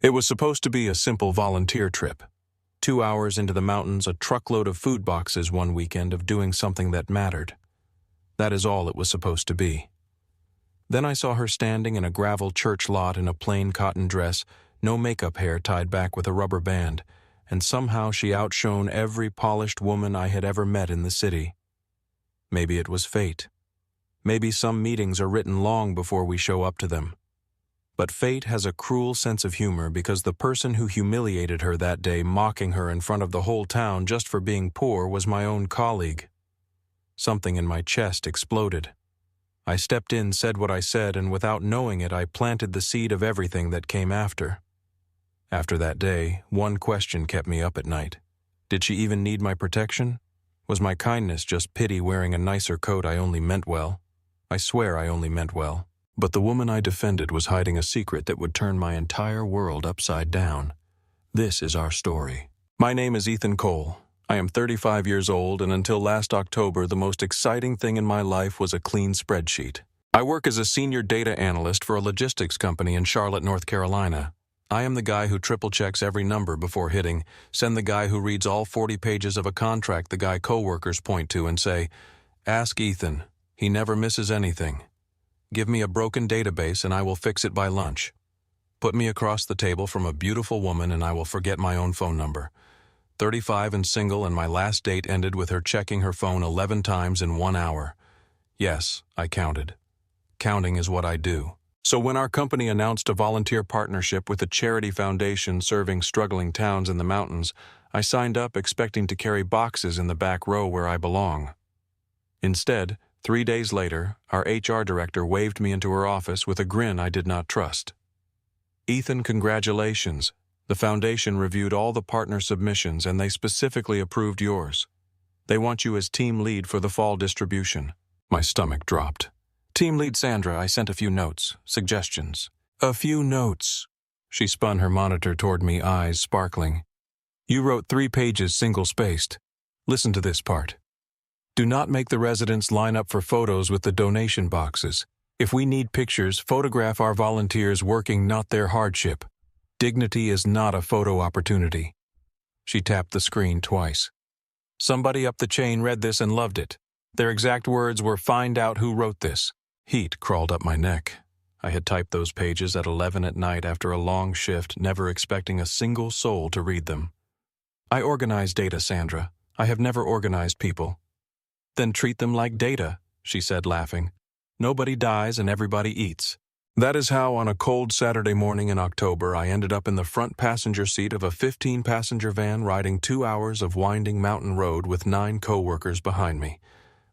It was supposed to be a simple volunteer trip. 2 hours into the mountains, a truckload of food boxes one weekend of doing something that mattered. That is all it was supposed to be. Then I saw her standing in a gravel church lot in a plain cotton dress, no makeup hair tied back with a rubber band, and somehow she outshone every polished woman I had ever met in the city. Maybe it was fate. Maybe some meetings are written long before we show up to them. But fate has a cruel sense of humor because the person who humiliated her that day, mocking her in front of the whole town just for being poor, was my own colleague. Something in my chest exploded. I stepped in, said what I said, and without knowing it, I planted the seed of everything that came after. After that day, one question kept me up at night. Did she even need my protection? Was my kindness just pity wearing a nicer coat? I only meant well. I swear I only meant well. But the woman I defended was hiding a secret that would turn my entire world upside down. This is our story. My name is Ethan Cole. I am 35 years old, and until last October, the most exciting thing in my life was a clean spreadsheet. I work as a senior data analyst for a logistics company in Charlotte, North Carolina. I am the guy who triple-checks every number before hitting, send the guy who reads all 40 pages of a contract the guy coworkers point to and say, "Ask Ethan. He never misses anything. Give me a broken database and I will fix it by lunch. Put me across the table from a beautiful woman and I will forget my own phone number. 35 and single, and my last date ended with her checking her phone 11 times in 1 hour. Yes, I counted. Counting is what I do. So when our company announced a volunteer partnership with a charity foundation serving struggling towns in the mountains, I signed up expecting to carry boxes in the back row where I belong. Instead, 3 days later, our HR director waved me into her office with a grin I did not trust. "Ethan, congratulations. The foundation reviewed all the partner submissions and they specifically approved yours. They want you as team lead for the fall distribution." My stomach dropped. "Team lead Sandra, I sent a few notes, suggestions." "A few notes." She spun her monitor toward me, eyes sparkling. "You wrote 3 pages single-spaced. Listen to this part. Do not make the residents line up for photos with the donation boxes. If we need pictures, photograph our volunteers working, not their hardship. Dignity is not a photo opportunity." She tapped the screen twice. Somebody up the chain read this and loved it. Their exact words were, "Find out who wrote this." Heat crawled up my neck. I had typed those pages at 11 at night after a long shift, never expecting a single soul to read them. "I organize data, Sandra. I have never organized people." "Then treat them like data," she said, laughing. "Nobody dies and everybody eats." That is how, on a cold Saturday morning in October, I ended up in the front passenger seat of a 15-passenger van riding 2 hours of winding mountain road with 9 coworkers behind me,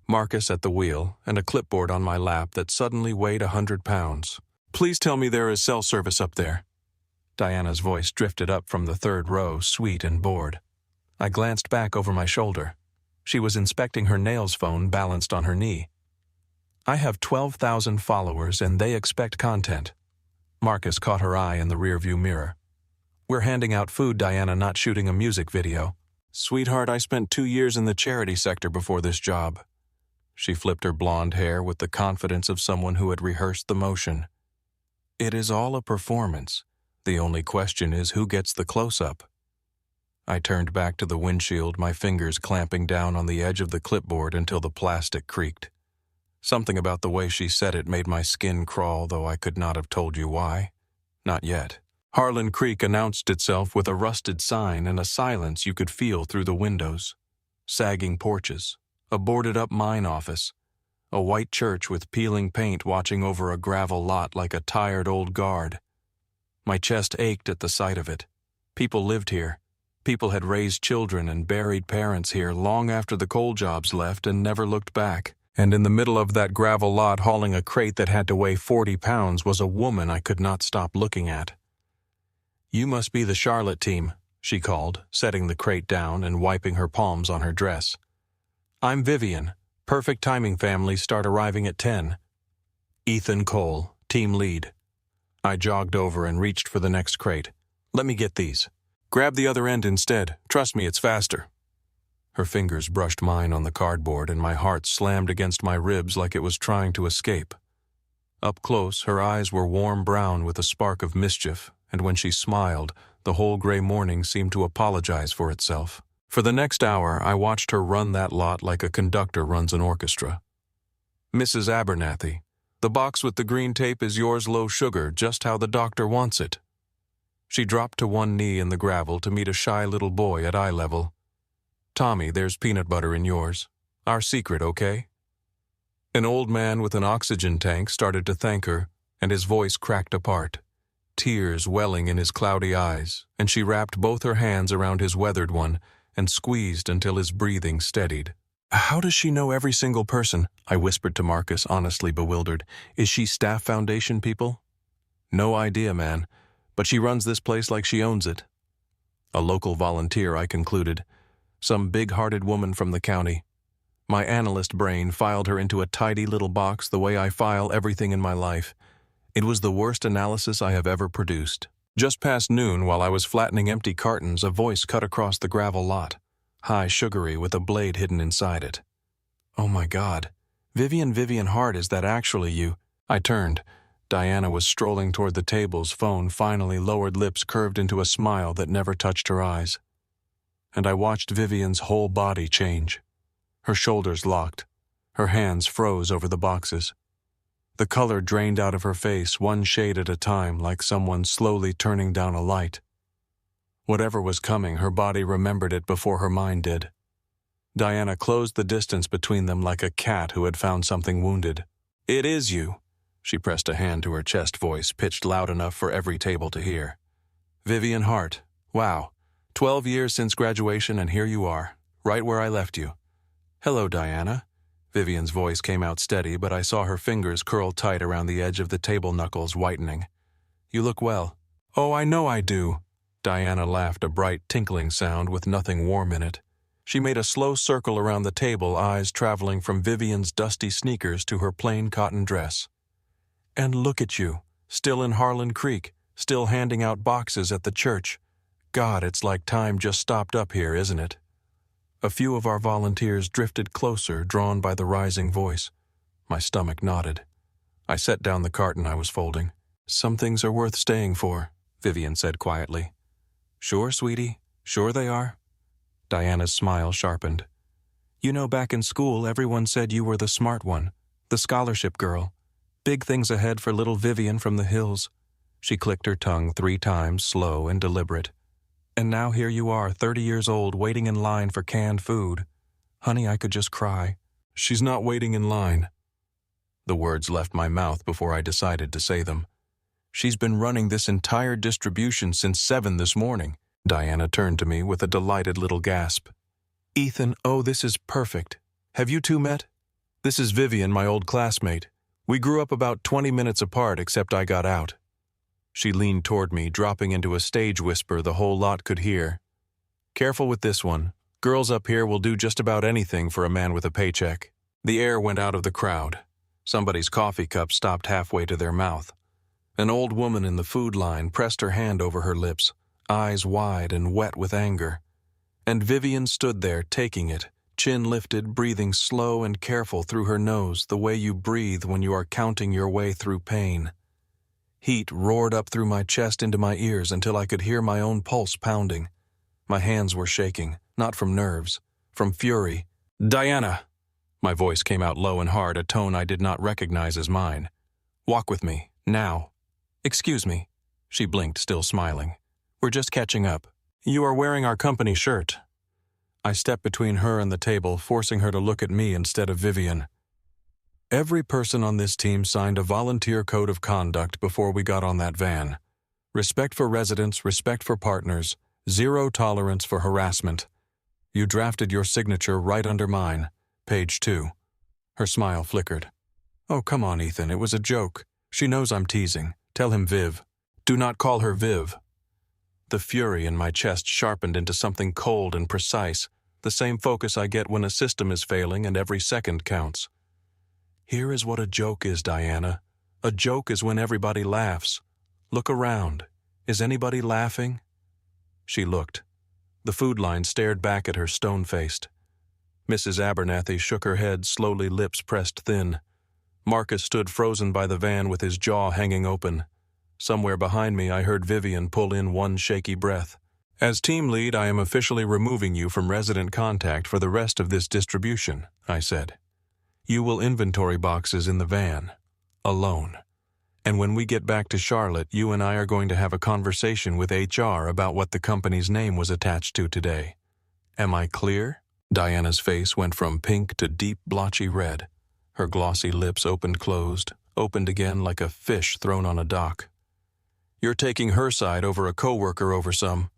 Marcus at the wheel, and a clipboard on my lap that suddenly weighed 100 pounds. "Please tell me there is cell service up there." Diana's voice drifted up from the 3rd row, sweet and bored. I glanced back over my shoulder. She was inspecting her nails phone balanced on her knee. "I have 12,000 followers and they expect content." Marcus caught her eye in the rearview mirror. "We're handing out food, Diana, not shooting a music video." "Sweetheart, I spent 2 years in the charity sector before this job." She flipped her blonde hair with the confidence of someone who had rehearsed the motion. "It is all a performance. The only question is who gets the close-up." I turned back to the windshield, my fingers clamping down on the edge of the clipboard until the plastic creaked. Something about the way she said it made my skin crawl, though I could not have told you why. Not yet. Harlan Creek announced itself with a rusted sign and a silence you could feel through the windows. Sagging porches, a boarded-up mine office, a white church with peeling paint watching over a gravel lot like a tired old guard. My chest ached at the sight of it. People lived here. People had raised children and buried parents here long after the coal jobs left and never looked back. And in the middle of that gravel lot, hauling a crate that had to weigh 40 pounds, was a woman I could not stop looking at. "You must be the Charlotte team," she called, setting the crate down and wiping her palms on her dress. "I'm Vivian. Perfect timing families start arriving at 10. Ethan Cole, team lead." I jogged over and reached for the next crate. "Let me get these." "Grab the other end instead. Trust me, it's faster." Her fingers brushed mine on the cardboard, and my heart slammed against my ribs like it was trying to escape. Up close, her eyes were warm brown with a spark of mischief, and when she smiled, the whole gray morning seemed to apologize for itself. For the next hour, I watched her run that lot like a conductor runs an orchestra. "Mrs. Abernathy, the box with the green tape is yours, low sugar, just how the doctor wants it." She dropped to one knee in the gravel to meet a shy little boy at eye level. "Tommy, there's peanut butter in yours. Our secret, okay?" An old man with an oxygen tank started to thank her, and his voice cracked apart, tears welling in his cloudy eyes, and she wrapped both her hands around his weathered one and squeezed until his breathing steadied. "How does she know every single person?" I whispered to Marcus, honestly bewildered. "Is she staff foundation people?" "No idea, man, but she runs this place like she owns it." "A local volunteer," I concluded. "Some big-hearted woman from the county." My analyst brain filed her into a tidy little box the way I file everything in my life. It was the worst analysis I have ever produced. Just past noon, while I was flattening empty cartons, a voice cut across the gravel lot, high sugary with a blade hidden inside it. "Oh my God. Vivian Hart, is that actually you?" I turned. Diana was strolling toward the tables, phone finally lowered lips curved into a smile that never touched her eyes. And I watched Vivian's whole body change. Her shoulders locked. Her hands froze over the boxes. The color drained out of her face, one shade at a time, like someone slowly turning down a light. Whatever was coming, her body remembered it before her mind did. Diana closed the distance between them like a cat who had found something wounded. "It is you." She pressed a hand to her chest, voice pitched loud enough for every table to hear. "Vivian Hart. Wow. 12 years since graduation, and here you are, right where I left you." "Hello, Diana." Vivian's voice came out steady, but I saw her fingers curl tight around the edge of the table knuckles, whitening. "You look well." "Oh, I know I do." Diana laughed, a bright, tinkling sound with nothing warm in it. She made a slow circle around the table, eyes traveling from Vivian's dusty sneakers to her plain cotton dress. "And look at you, still in Harlan Creek, still handing out boxes at the church. God, it's like time just stopped up here, isn't it?" A few of our volunteers drifted closer, drawn by the rising voice. My stomach knotted. I set down the carton I was folding. "Some things are worth staying for," Vivian said quietly. "Sure, sweetie, sure they are." Diana's smile sharpened. "You know, back in school, everyone said you were the smart one, the scholarship girl. Big things ahead for little Vivian from the hills." She clicked her tongue 3 times, slow and deliberate. "And now here you are, 30 years old, waiting in line for canned food. Honey, I could just cry." "She's not waiting in line." The words left my mouth before I decided to say them. "She's been running this entire distribution since 7 this morning." Diana turned to me with a delighted little gasp. "Ethan, oh, this is perfect. Have you two met? This is Vivian, my old classmate. We grew up about 20 minutes apart, except I got out." She leaned toward me, dropping into a stage whisper the whole lot could hear. "Careful with this one. Girls up here will do just about anything for a man with a paycheck." The air went out of the crowd. Somebody's coffee cup stopped halfway to their mouth. An old woman in the food line pressed her hand over her lips, eyes wide and wet with anger. And Vivian stood there, taking it, chin lifted, breathing slow and careful through her nose, the way you breathe when you are counting your way through pain. Heat roared up through my chest into my ears until I could hear my own pulse pounding. My hands were shaking, not from nerves, from fury. "Diana!" My voice came out low and hard, a tone I did not recognize as mine. "Walk with me, now." "Excuse me." She blinked, still smiling. "We're just catching up. You are wearing our company shirt." I stepped between her and the table, forcing her to look at me instead of Vivian. "Every person on this team signed a volunteer code of conduct before we got on that van. Respect for residents, respect for partners, 0 tolerance for harassment. You drafted your signature right under mine, page 2. Her smile flickered. "Oh, come on, Ethan, it was a joke. She knows I'm teasing. Tell him Viv." "Do not call her Viv." The fury in my chest sharpened into something cold and precise, the same focus I get when a system is failing and every second counts. "Here is what a joke is, Diana. A joke is when everybody laughs. Look around. Is anybody laughing?" She looked. The food line stared back at her, stone-faced. Mrs. Abernathy shook her head, slowly, lips pressed thin. Marcus stood frozen by the van with his jaw hanging open. Somewhere behind me, I heard Vivian pull in one shaky breath. As team lead, I am officially removing you from resident contact for the rest of this distribution, I said. You will inventory boxes in the van. Alone. And when we get back to Charlotte, you and I are going to have a conversation with HR about what the company's name was attached to today. Am I clear? Diana's face went from pink to deep blotchy red. Her glossy lips opened again like a fish thrown on a dock. You're taking her side over a coworker over some.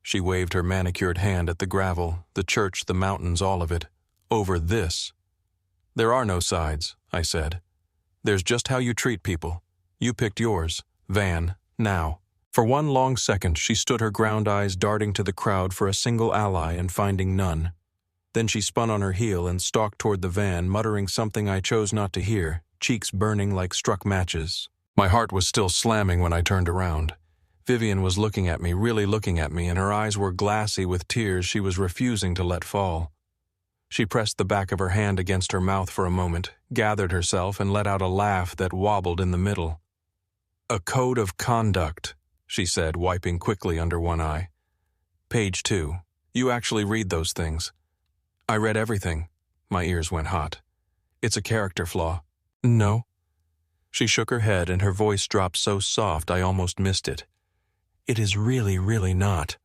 She waved her manicured hand at the gravel, the church, the mountains, all of it. Over this. There are no sides, I said. There's just how you treat people. You picked yours. Van. Now. For one long second, she stood, her ground eyes darting to the crowd for a single ally and finding none. Then she spun on her heel and stalked toward the van, muttering something I chose not to hear, cheeks burning like struck matches. My heart was still slamming when I turned around. Vivian was looking at me, really looking at me, and her eyes were glassy with tears she was refusing to let fall. She pressed the back of her hand against her mouth for a moment, gathered herself, and let out a laugh that wobbled in the middle. A code of conduct, she said, wiping quickly under one eye. Page 2. You actually read those things. I read everything. My ears went hot. It's a character flaw. No. She shook her head and her voice dropped so soft I almost missed it. It is really, really not.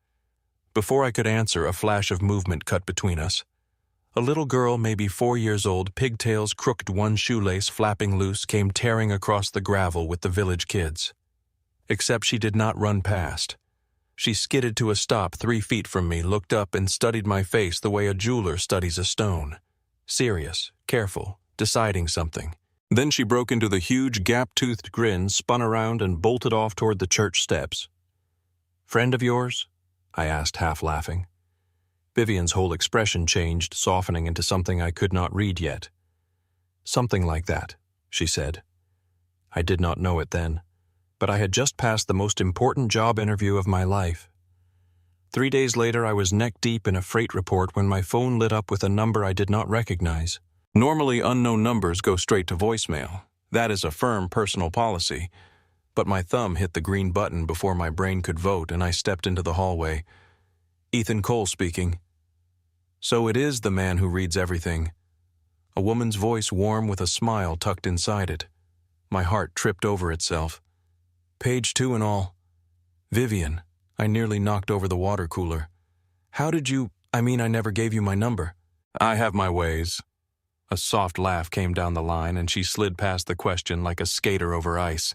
Before I could answer, a flash of movement cut between us. A little girl, maybe 4 years old, pigtails crooked, one shoelace flapping loose, came tearing across the gravel with the village kids. Except she did not run past. She skidded to a stop 3 feet from me, looked up, and studied my face the way a jeweler studies a stone. Serious, careful, deciding something. Then she broke into the huge, gap-toothed grin, spun around, and bolted off toward the church steps. Friend of yours? I asked, half laughing. Vivian's whole expression changed, softening into something I could not read yet. Something like that, she said. I did not know it then, but I had just passed the most important job interview of my life. 3 days later, I was neck-deep in a freight report when my phone lit up with a number I did not recognize. Normally, unknown numbers go straight to voicemail. That is a firm personal policy. But my thumb hit the green button before my brain could vote, and I stepped into the hallway. Ethan Cole speaking. So it is the man who reads everything. A woman's voice warm with a smile tucked inside it. My heart tripped over itself. Page 2 and all. Vivian, I nearly knocked over the water cooler. How did you, I never gave you my number. I have my ways. A soft laugh came down the line, and she slid past the question like a skater over ice.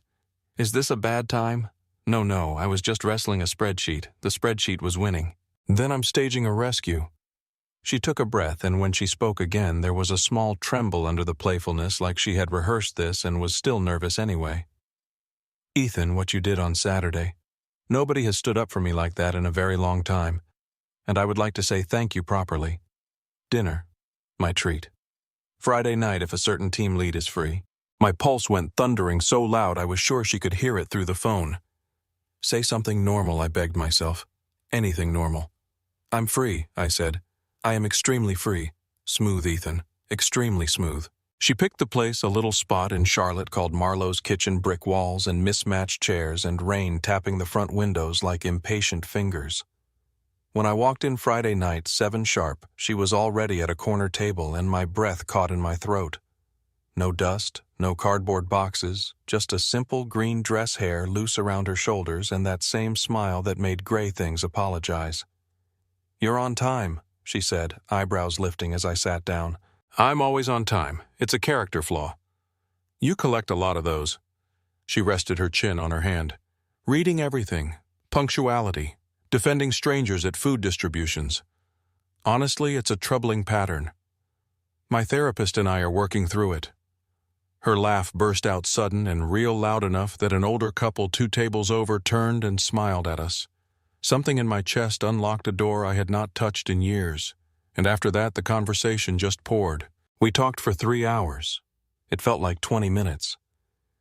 Is this a bad time? No, I was just wrestling a spreadsheet. The spreadsheet was winning. Then I'm staging a rescue. She took a breath, and when she spoke again, there was a small tremble under the playfulness, like she had rehearsed this and was still nervous anyway. Ethan, what you did on Saturday. Nobody has stood up for me like that in a very long time, and I would like to say thank you properly. Dinner. My treat. Friday night if a certain team lead is free. My pulse went thundering so loud I was sure she could hear it through the phone. Say something normal, I begged myself. Anything normal. I'm free, I said. I am extremely free. Smooth, Ethan. Extremely smooth. She picked the place, a little spot in Charlotte called Marlowe's kitchen, brick walls and mismatched chairs and rain tapping the front windows like impatient fingers. When I walked in Friday night, 7 sharp, she was already at a corner table and my breath caught in my throat. No dust, no cardboard boxes, just a simple green dress hair loose around her shoulders and that same smile that made gray things apologize. You're on time, she said, eyebrows lifting as I sat down. I'm always on time. It's a character flaw. You collect a lot of those. She rested her chin on her hand. Reading everything, punctuality, defending strangers at food distributions. Honestly, it's a troubling pattern. My therapist and I are working through it. Her laugh burst out sudden and real loud enough that an older couple 2 tables over turned and smiled at us. Something in my chest unlocked a door I had not touched in years, and after that the conversation just poured. We talked for 3 hours. It felt like 20 minutes.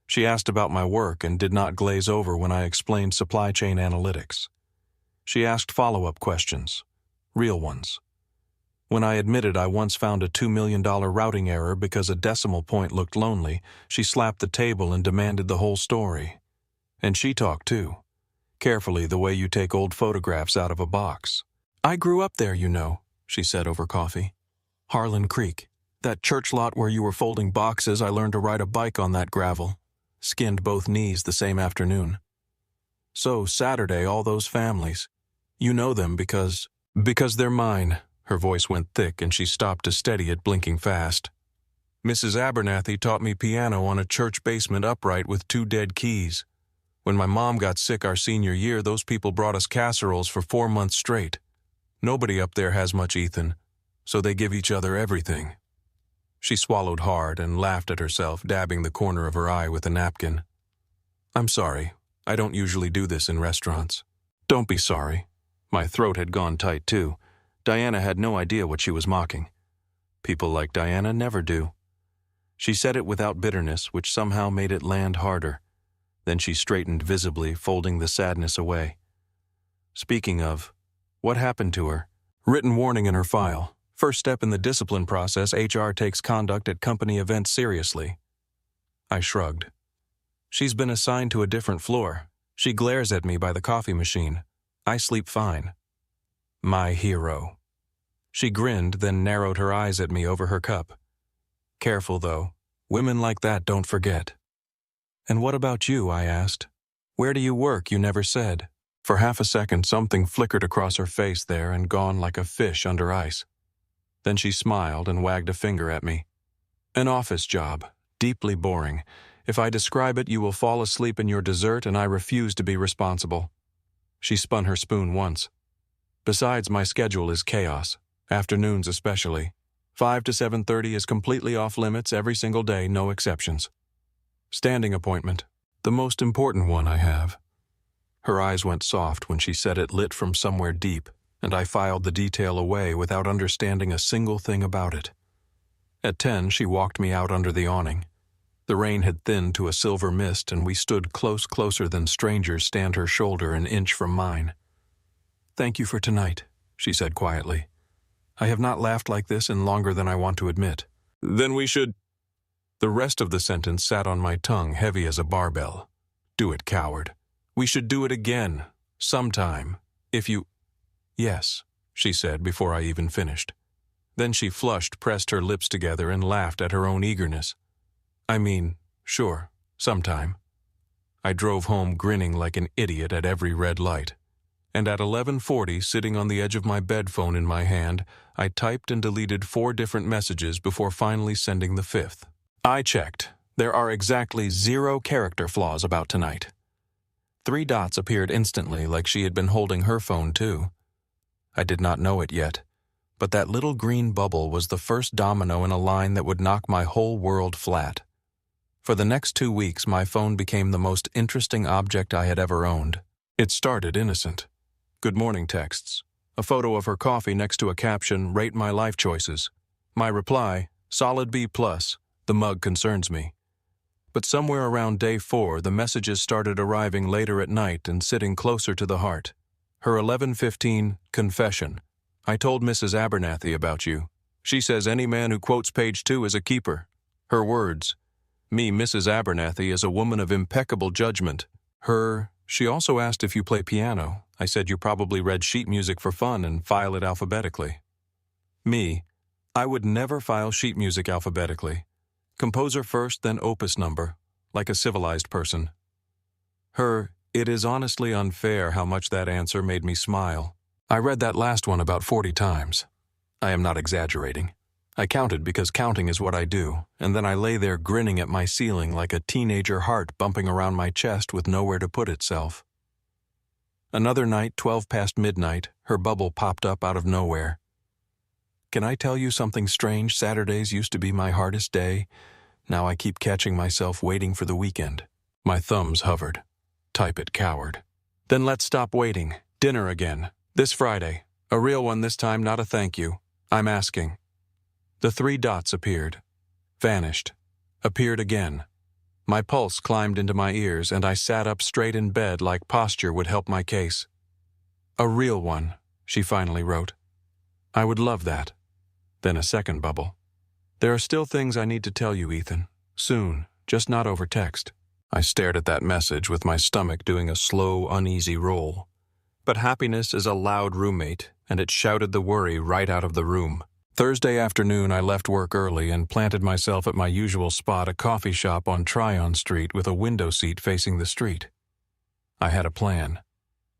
She asked about my work and did not glaze over when I explained supply chain analytics. She asked follow-up questions, real ones. When I admitted I once found a $2 million routing error because a decimal point looked lonely, she slapped the table and demanded the whole story. And she talked too, carefully the way you take old photographs out of a box. "I grew up there, you know," she said over coffee. "Harlan Creek. That church lot where you were folding boxes, I learned to ride a bike on that gravel. Skinned both knees the same afternoon. So, Saturday, all those families. You know them because they're mine." Her voice went thick and she stopped to steady it, blinking fast. "Mrs. Abernathy taught me piano on a church basement upright with 2 dead keys. When my mom got sick our senior year, those people brought us casseroles for 4 months straight. Nobody up there has much, Ethan, so they give each other everything." She swallowed hard and laughed at herself, dabbing the corner of her eye with a napkin. "I'm sorry. I don't usually do this in restaurants." "Don't be sorry." My throat had gone tight too. Diana had no idea what she was mocking. People like Diana never do. She said it without bitterness, which somehow made it land harder. Then she straightened visibly, folding the sadness away. "Speaking of, what happened to her?" "Written warning in her file. First step in the discipline process, HR takes conduct at company events seriously." I shrugged. "She's been assigned to a different floor. She glares at me by the coffee machine. I sleep fine." My hero. She grinned, then narrowed her eyes at me over her cup. "Careful, though. Women like that don't forget." "And what about you?" I asked. "Where do you work? You never said." For half a second, something flickered across her face there and gone like a fish under ice. Then she smiled and wagged a finger at me. "An office job. Deeply boring. If I describe it, you will fall asleep in your dessert, and I refuse to be responsible." She spun her spoon once. "Besides, my schedule is chaos. Afternoons especially. 5 to 7:30 is completely off limits every single day, no exceptions. Standing appointment. The most important one I have." Her eyes went soft when she said it, lit from somewhere deep, and I filed the detail away without understanding a single thing about it. At 10, she walked me out under the awning. The rain had thinned to a silver mist, and we stood closer than strangers stand, her shoulder an inch from mine. "Thank you for tonight," she said quietly. "I have not laughed like this in longer than I want to admit." "Then we should—" The rest of the sentence sat on my tongue, heavy as a barbell. "Do it, coward. We should do it again. Sometime. If you—" "Yes," she said before I even finished. Then she flushed, pressed her lips together, and laughed at her own eagerness. "I mean, sure, sometime." I drove home grinning like an idiot at every red light. And at 11:40, sitting on the edge of my bed, phone in my hand, I typed and deleted 4 different messages before finally sending the 5th. "I checked. There are exactly 0 character flaws about tonight." 3 dots appeared instantly, like she had been holding her phone too. I did not know it yet, but that little green bubble was the first domino in a line that would knock my whole world flat. For the next 2 weeks, my phone became the most interesting object I had ever owned. It started innocent. Good morning texts. A photo of her coffee next to a caption, "Rate my life choices." My reply, "Solid B+, the mug concerns me." But somewhere around day 4, the messages started arriving later at night and sitting closer to the heart. Her 11:15 confession. "I told Mrs. Abernathy about you. She says any man who quotes page 2 is a keeper." Her words. "Me, Mrs. Abernathy, is a woman of impeccable judgment." Her, "She also asked if you play piano. I said you probably read sheet music for fun and file it alphabetically." Me, "I would never file sheet music alphabetically. Composer first, then opus number, like a civilized person." Her, "It is honestly unfair how much that answer made me smile. I read that last one about 40 times. I am not exaggerating. I counted because counting is what I do, and then I lay there grinning at my ceiling like a teenager heart bumping around my chest with nowhere to put itself. Another night, 12 past midnight, her bubble popped up out of nowhere. "Can I tell you something strange? Saturdays used to be my hardest day. Now I keep catching myself waiting for the weekend." My thumbs hovered. "Type it, coward." "Then let's stop waiting. Dinner again. This Friday. A real one this time, not a thank you. I'm asking." The 3 dots appeared. Vanished. Appeared again. My pulse climbed into my ears, and I sat up straight in bed like posture would help my case. "A real one," she finally wrote. "I would love that." Then a second bubble. "There are still things I need to tell you, Ethan. Soon, just not over text. I stared at that message with my stomach doing a slow, uneasy roll. But happiness is a loud roommate, and it shouted the worry right out of the room. Thursday afternoon, I left work early and planted myself at my usual spot, a coffee shop on Tryon Street with a window seat facing the street. I had a plan.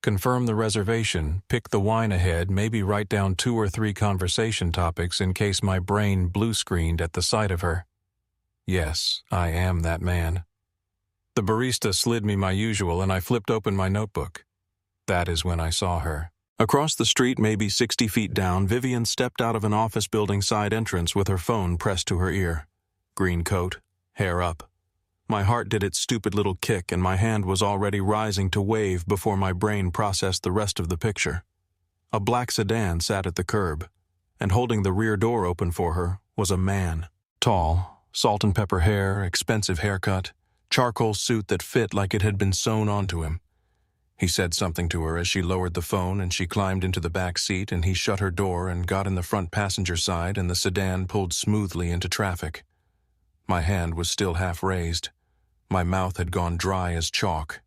Confirm the reservation, pick the wine ahead, maybe write down 2 or 3 conversation topics in case my brain blue-screened at the sight of her. Yes, I am that man. The barista slid me my usual and I flipped open my notebook. That is when I saw her. Across the street, maybe 60 feet down, Vivian stepped out of an office building side entrance with her phone pressed to her ear. Green coat, hair up. My heart did its stupid little kick and my hand was already rising to wave before my brain processed the rest of the picture. A black sedan sat at the curb, and holding the rear door open for her was a man. Tall, salt and pepper hair, expensive haircut, charcoal suit that fit like it had been sewn onto him. He said something to her as she lowered the phone and she climbed into the back seat and he shut her door and got in the front passenger side and the sedan pulled smoothly into traffic. My hand was still half raised. My mouth had gone dry as chalk.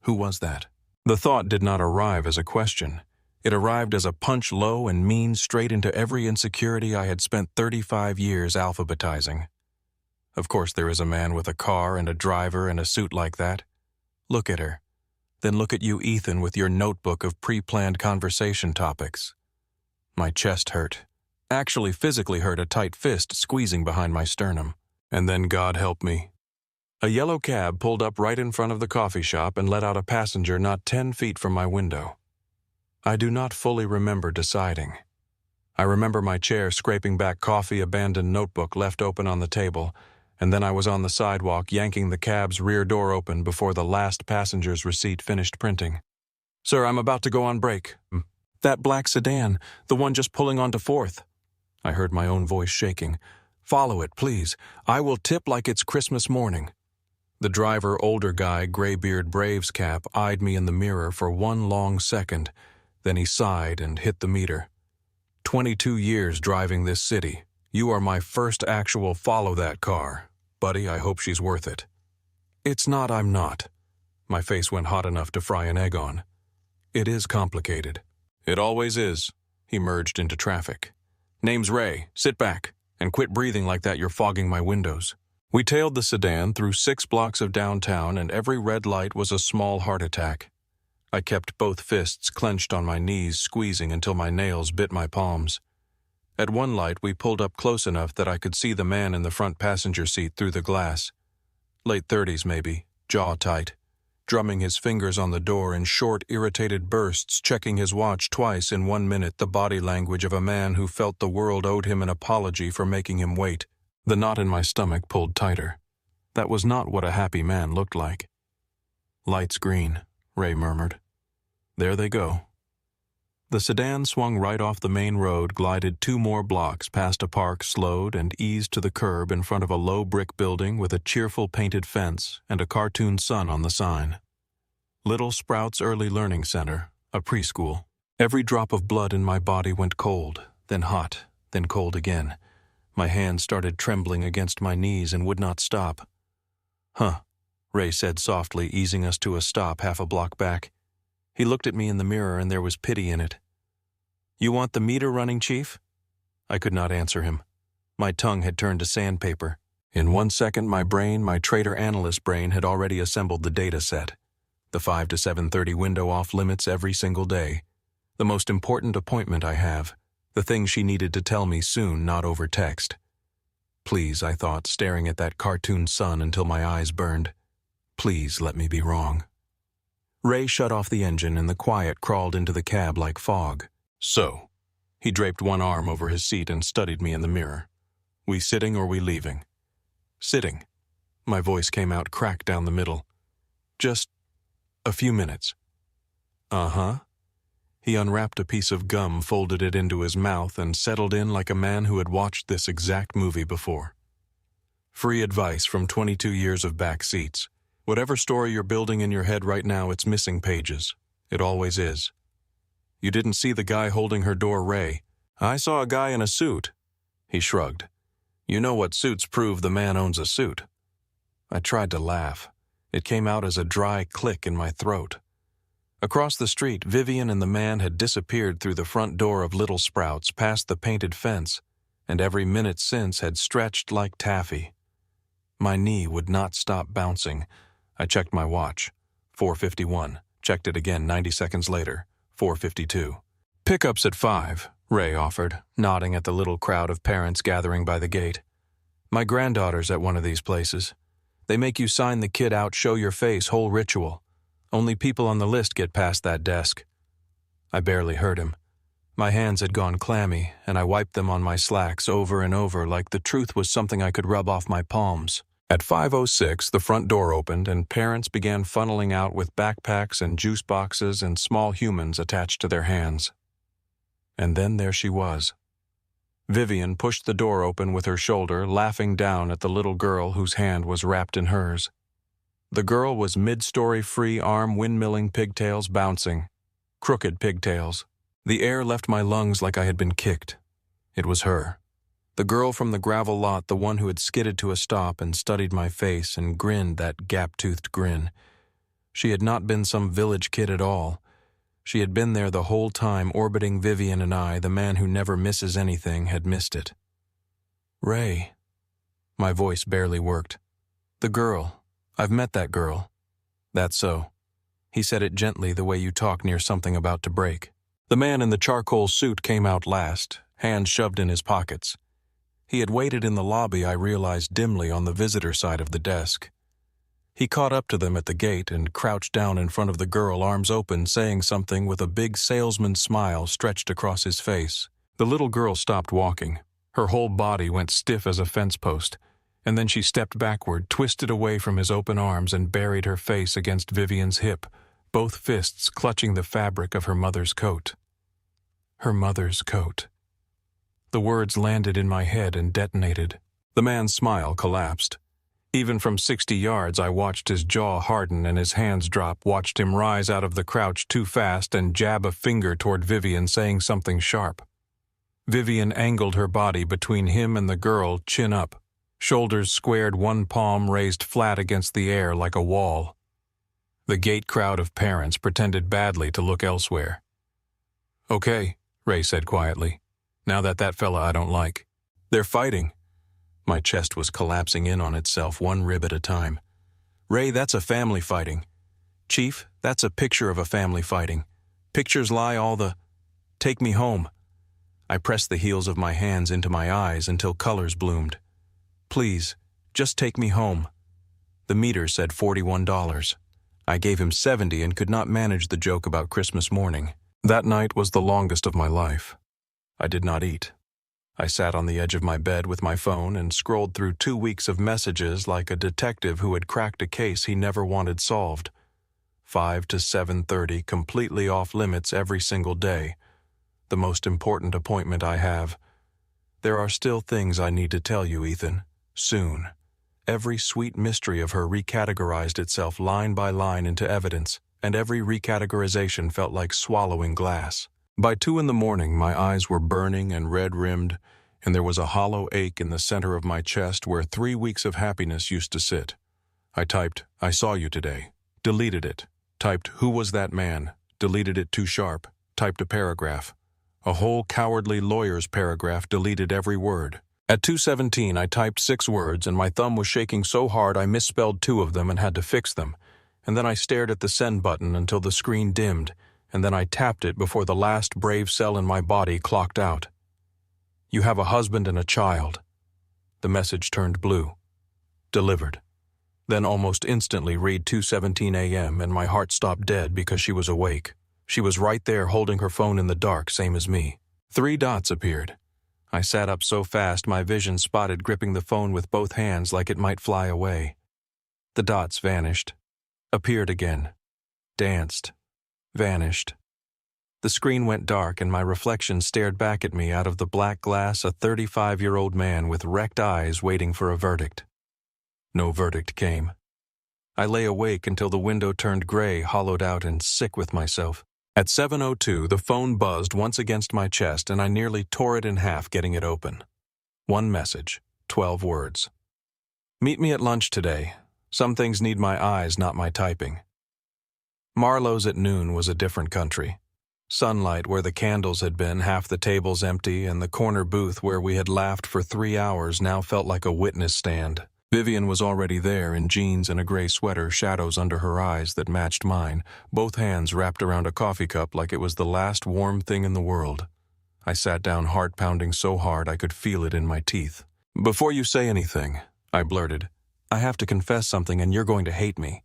Who was that? The thought did not arrive as a question. It arrived as a punch low and mean straight into every insecurity I had spent 35 years alphabetizing. Of course there is a man with a car and a driver and a suit like that. Look at her. Then look at you, Ethan, with your notebook of pre-planned conversation topics. My chest hurt. Actually physically hurt, a tight fist squeezing behind my sternum. And then God help me. A yellow cab pulled up right in front of the coffee shop and let out a passenger not 10 feet from my window. I do not fully remember deciding. I remember my chair scraping back coffee, abandoned notebook left open on the table, and then I was on the sidewalk yanking the cab's rear door open before the last passenger's receipt finished printing. "Sir, I'm about to go on break." "That black sedan, the one just pulling onto 4th. I heard my own voice shaking. "Follow it, please. I will tip like it's Christmas morning." The driver, older guy, graybeard Braves cap, eyed me in the mirror for one long second. Then he sighed and hit the meter. 22 years driving this city. You are my first actual follow that car. Buddy, I hope she's worth it. It's not, I'm not. My face went hot enough to fry an egg on. It is complicated. It always is. He merged into traffic. Name's Ray. Sit back. And quit breathing like that, you're fogging my windows. We tailed the sedan through 6 blocks of downtown and every red light was a small heart attack. I kept both fists clenched on my knees, squeezing until my nails bit my palms. At one light, we pulled up close enough that I could see the man in the front passenger seat through the glass. Late 30s maybe, jaw tight, drumming his fingers on the door in short, irritated bursts, checking his watch twice in 1 minute, the body language of a man who felt the world owed him an apology for making him wait. The knot in my stomach pulled tighter. That was not what a happy man looked like. "Lights green," Ray murmured. "There they go." The sedan swung right off the main road, glided 2 more blocks past a park, slowed, and eased to the curb in front of a low brick building with a cheerful painted fence and a cartoon sun on the sign. Little Sprouts Early Learning Center, a preschool. Every drop of blood in my body went cold, then hot, then cold again. My hands started trembling against my knees and would not stop. "Huh," Ray said softly, easing us to a stop half a block back. He looked at me in the mirror and there was pity in it. "You want the meter running, Chief?" I could not answer him. My tongue had turned to sandpaper. In 1 second, my brain, my trader analyst brain, had already assembled the data set. The 5 to 7:30 window off limits every single day. The most important appointment I have. The thing she needed to tell me soon, not over text. Please, I thought, staring at that cartoon sun until my eyes burned. Please let me be wrong. Ray shut off the engine and the quiet crawled into the cab like fog. "So," he draped one arm over his seat and studied me in the mirror. "We sitting or we leaving?" "Sitting." My voice came out cracked down the middle. "Just a few minutes." "Uh-huh." He unwrapped a piece of gum, folded it into his mouth, and settled in like a man who had watched this exact movie before. Free advice from 22 years of back seats. Whatever story you're building in your head right now, it's missing pages. It always is. "You didn't see the guy holding her door, Ray." "I saw a guy in a suit." He shrugged. "You know what suits prove the man owns a suit." I tried to laugh. It came out as a dry click in my throat. Across the street, Vivian and the man had disappeared through the front door of Little Sprouts past the painted fence, and every minute since had stretched like taffy. My knee would not stop bouncing. I checked my watch. 4:51. Checked it again 90 seconds later. 4:52. "Pickups at 5, Ray offered, nodding at the little crowd of parents gathering by the gate. "My granddaughter's at one of these places. They make you sign the kid out, show your face, whole ritual. Only people on the list get past that desk." I barely heard him. My hands had gone clammy, and I wiped them on my slacks over and over like the truth was something I could rub off my palms. At 5:06, the front door opened and parents began funneling out with backpacks and juice boxes and small humans attached to their hands. And then there she was. Vivian pushed the door open with her shoulder, laughing down at the little girl whose hand was wrapped in hers. The girl was mid-story free arm windmilling pigtails bouncing. Crooked pigtails. The air left my lungs like I had been kicked. It was her. The girl from the gravel lot, the one who had skidded to a stop and studied my face and grinned that gap-toothed grin. She had not been some village kid at all. She had been there the whole time, orbiting Vivian and I, the man who never misses anything, had missed it. "Ray." My voice barely worked. "The girl. I've met that girl." "That's so." He said it gently, the way you talk near something about to break. The man in the charcoal suit came out last, hands shoved in his pockets. He had waited in the lobby, I realized dimly, on the visitor side of the desk. He caught up to them at the gate and crouched down in front of the girl, arms open, saying something with a big salesman's smile stretched across his face. The little girl stopped walking. Her whole body went stiff as a fence post, and then she stepped backward, twisted away from his open arms, and buried her face against Vivian's hip, both fists clutching the fabric of her mother's coat. Her mother's coat. The words landed in my head and detonated. The man's smile collapsed. Even from 60 yards, I watched his jaw harden and his hands drop, watched him rise out of the crouch too fast and jab a finger toward Vivian, saying something sharp. Vivian angled her body between him and the girl, chin up, shoulders squared, one palm raised flat against the air like a wall. The gate crowd of parents pretended badly to look elsewhere. "Okay," Ray said quietly. "Now that fella I don't like. They're fighting." My chest was collapsing in on itself, one rib at a time. "Ray, that's a family fighting. Chief, that's a picture of a family fighting. Pictures lie all the... Take me home." I pressed the heels of my hands into my eyes until colors bloomed. "Please, just take me home." The meter said $41. I gave him 70 and could not manage the joke about Christmas morning. That night was the longest of my life. I did not eat. I sat on the edge of my bed with my phone and scrolled through 2 weeks of messages like a detective who had cracked a case he never wanted solved. 5 to 7:30, completely off limits every single day. The most important appointment I have. There are still things I need to tell you, Ethan. Soon. Every sweet mystery of her recategorized itself line by line into evidence, and every recategorization felt like swallowing glass. By 2 in the morning, my eyes were burning and red-rimmed, and there was a hollow ache in the center of my chest where 3 weeks of happiness used to sit. I typed, "I saw you today." Deleted it. Typed, "Who was that man?" Deleted it too sharp. Typed a paragraph. A whole cowardly lawyer's paragraph, deleted every word. At 2:17, I typed 6 words, and my thumb was shaking so hard I misspelled 2 of them and had to fix them. And then I stared at the send button until the screen dimmed, and then I tapped it before the last brave cell in my body clocked out. "You have a husband and a child." The message turned blue. Delivered. Then almost instantly read 2:17 a.m. and my heart stopped dead because she was awake. She was right there holding her phone in the dark, same as me. 3 dots appeared. I sat up so fast my vision spotted gripping the phone with both hands like it might fly away. The dots vanished. Appeared again. Danced. Vanished. The screen went dark and my reflection stared back at me out of the black glass, a 35-year-old man with wrecked eyes waiting for a verdict. No verdict came. I lay awake until the window turned gray, hollowed out and sick with myself. At 7:02, the phone buzzed once against my chest and I nearly tore it in half getting it open. One message, 12 words. "Meet me at lunch today. Some things need my eyes, not my typing. Marlowe's at noon was a different country. Sunlight where the candles had been, half the tables empty, and the corner booth where we had laughed for 3 hours now felt like a witness stand. Vivian was already there in jeans and a gray sweater, shadows under her eyes that matched mine, both hands wrapped around a coffee cup like it was the last warm thing in the world. I sat down, heart pounding so hard I could feel it in my teeth. "Before you say anything," I blurted, "I have to confess something and you're going to hate me.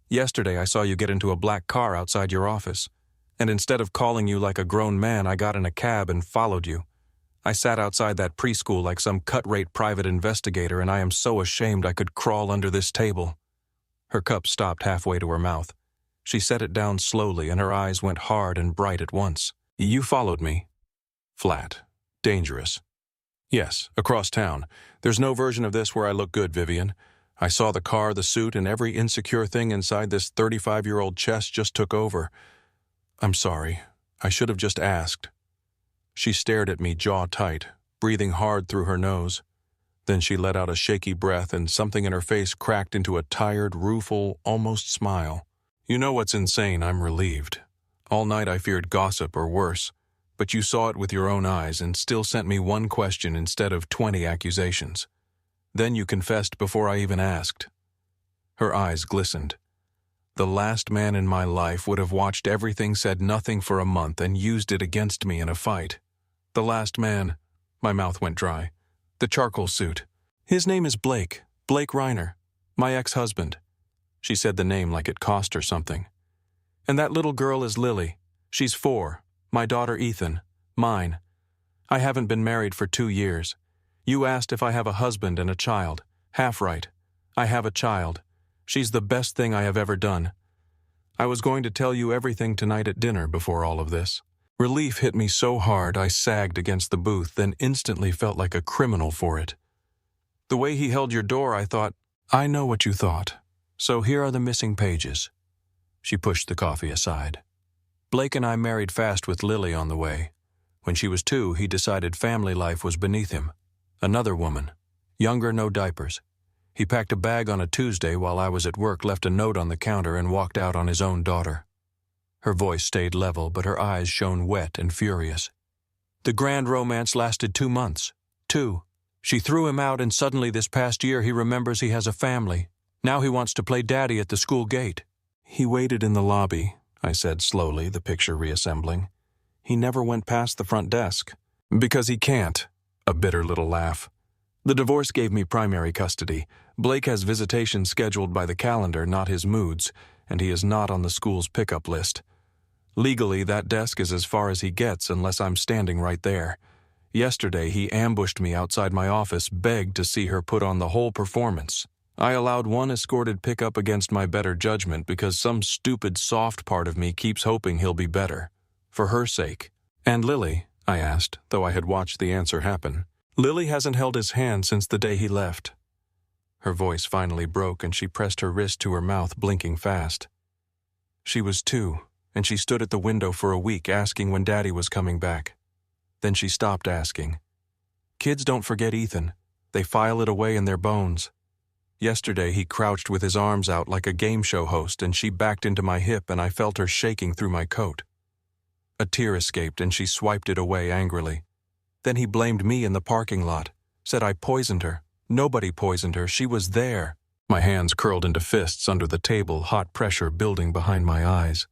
Yesterday I saw you get into a black car outside your office, and instead of calling you like a grown man, I got in a cab and followed you. I sat outside that preschool like some cut-rate private investigator, and I am so ashamed I could crawl under this table." Her cup stopped halfway to her mouth. She set it down slowly, and her eyes went hard and bright at once. "You followed me." Flat. Dangerous. "Yes, across town. There's no version of this where I look good, Vivian. I saw the car, the suit, and every insecure thing inside this 35-year-old chest just took over. I'm sorry. I should have just asked." She stared at me, jaw tight, breathing hard through her nose. Then she let out a shaky breath, and something in her face cracked into a tired, rueful, almost smile. "You know what's insane? I'm relieved. All night I feared gossip or worse, but you saw it with your own eyes and still sent me one question instead of 20 accusations. Then you confessed before I even asked." Her eyes glistened. "The last man in my life would have watched everything, said nothing for a month, and used it against me in a fight. The last man," my mouth went dry, "the charcoal suit. His name is Blake Reiner, my ex-husband." She said the name like it cost her something. "And that little girl is Lily. She's 4, my daughter Ethan, mine. I haven't been married for 2 years. You asked if I have a husband and a child. Half right. I have a child. She's the best thing I have ever done. I was going to tell you everything tonight at dinner before all of this." Relief hit me so hard I sagged against the booth, then instantly felt like a criminal for it. "The way he held your door, I thought—" "I know what you thought. So here are the missing pages." She pushed the coffee aside. "Blake and I married fast with Lily on the way. When she was 2, he decided family life was beneath him. Another woman. Younger, no diapers. He packed a bag on a Tuesday while I was at work, left a note on the counter, and walked out on his own daughter." Her voice stayed level, but her eyes shone wet and furious. "The grand romance lasted 2 months. 2. She threw him out, and suddenly this past year he remembers he has a family. Now he wants to play daddy at the school gate." "He waited in the lobby," I said slowly, the picture reassembling. "He never went past the front desk." "Because he can't." A bitter little laugh. "The divorce gave me primary custody. Blake has visitation scheduled by the calendar, not his moods, and he is not on the school's pickup list. Legally, that desk is as far as he gets unless I'm standing right there. Yesterday, he ambushed me outside my office, begged to see her put on the whole performance. I allowed one escorted pickup against my better judgment because some stupid soft part of me keeps hoping he'll be better. For her sake." "And Lily?" I asked, though I had watched the answer happen. "Lily hasn't held his hand since the day he left." Her voice finally broke, and she pressed her wrist to her mouth, blinking fast. "She was 2, and she stood at the window for a week asking when Daddy was coming back. Then she stopped asking. Kids don't forget Ethan. They file it away in their bones. Yesterday he crouched with his arms out like a game show host, and she backed into my hip, and I felt her shaking through my coat. A tear escaped, and she swiped it away angrily. Then he blamed me in the parking lot, said I poisoned her. Nobody poisoned her. She was there." My hands curled into fists under the table, hot pressure building behind my eyes.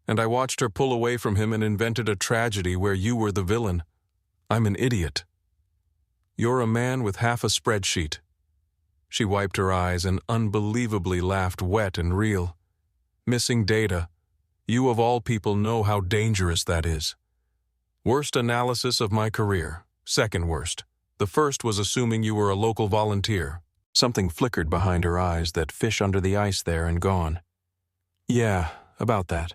"And I watched her pull away from him and invented a tragedy where you were the villain. I'm an idiot. You're a man with half a spreadsheet." She wiped her eyes and unbelievably laughed, wet and real. "Missing data. You of all people know how dangerous that is. Worst analysis of my career. Second worst. The first was assuming you were a local volunteer." Something flickered behind her eyes, that fish under the ice there and gone. "Yeah, about that.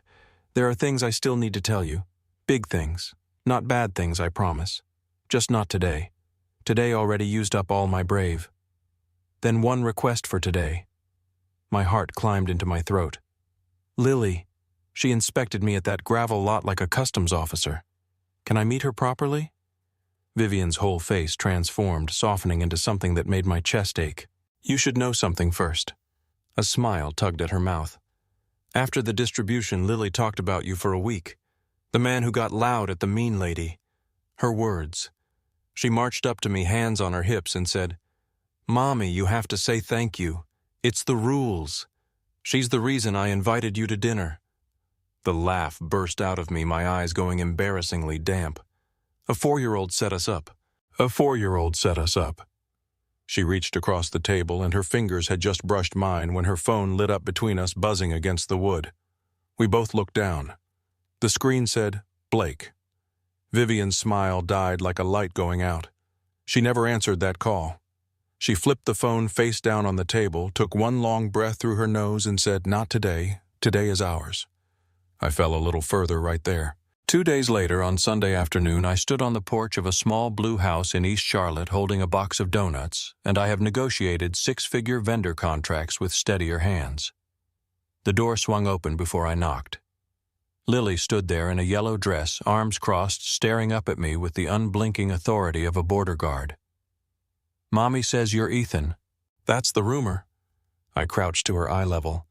There are things I still need to tell you. Big things. Not bad things, I promise. Just not today. Today already used up all my brave. Then one request for today." My heart climbed into my throat. "Lily. She inspected me at that gravel lot like a customs officer. Can I meet her properly?" Vivian's whole face transformed, softening into something that made my chest ache. "You should know something first. A smile tugged at her mouth. "After the distribution, Lily talked about you for a week. The man who got loud at the mean lady." Her words. She marched up to me, hands on her hips, and said, "Mommy, you have to say thank you. It's the rules. She's the reason I invited you to dinner." The laugh burst out of me, my eyes going embarrassingly damp. "A 4-year-old set us up. A 4-year-old set us up." She reached across the table, and her fingers had just brushed mine when her phone lit up between us, buzzing against the wood. We both looked down. The screen said, "Blake." Vivian's smile died like a light going out. She never answered that call. She flipped the phone face down on the table, took one long breath through her nose, and said, "Not today. Today is ours." I fell a little further right there. 2 days later, on Sunday afternoon, I stood on the porch of a small blue house in East Charlotte holding a box of donuts, and I have negotiated 6-figure vendor contracts with steadier hands. The door swung open before I knocked. Lily stood there in a yellow dress, arms crossed, staring up at me with the unblinking authority of a border guard. "Mommy says you're Ethan." "That's the rumor." I crouched to her eye level.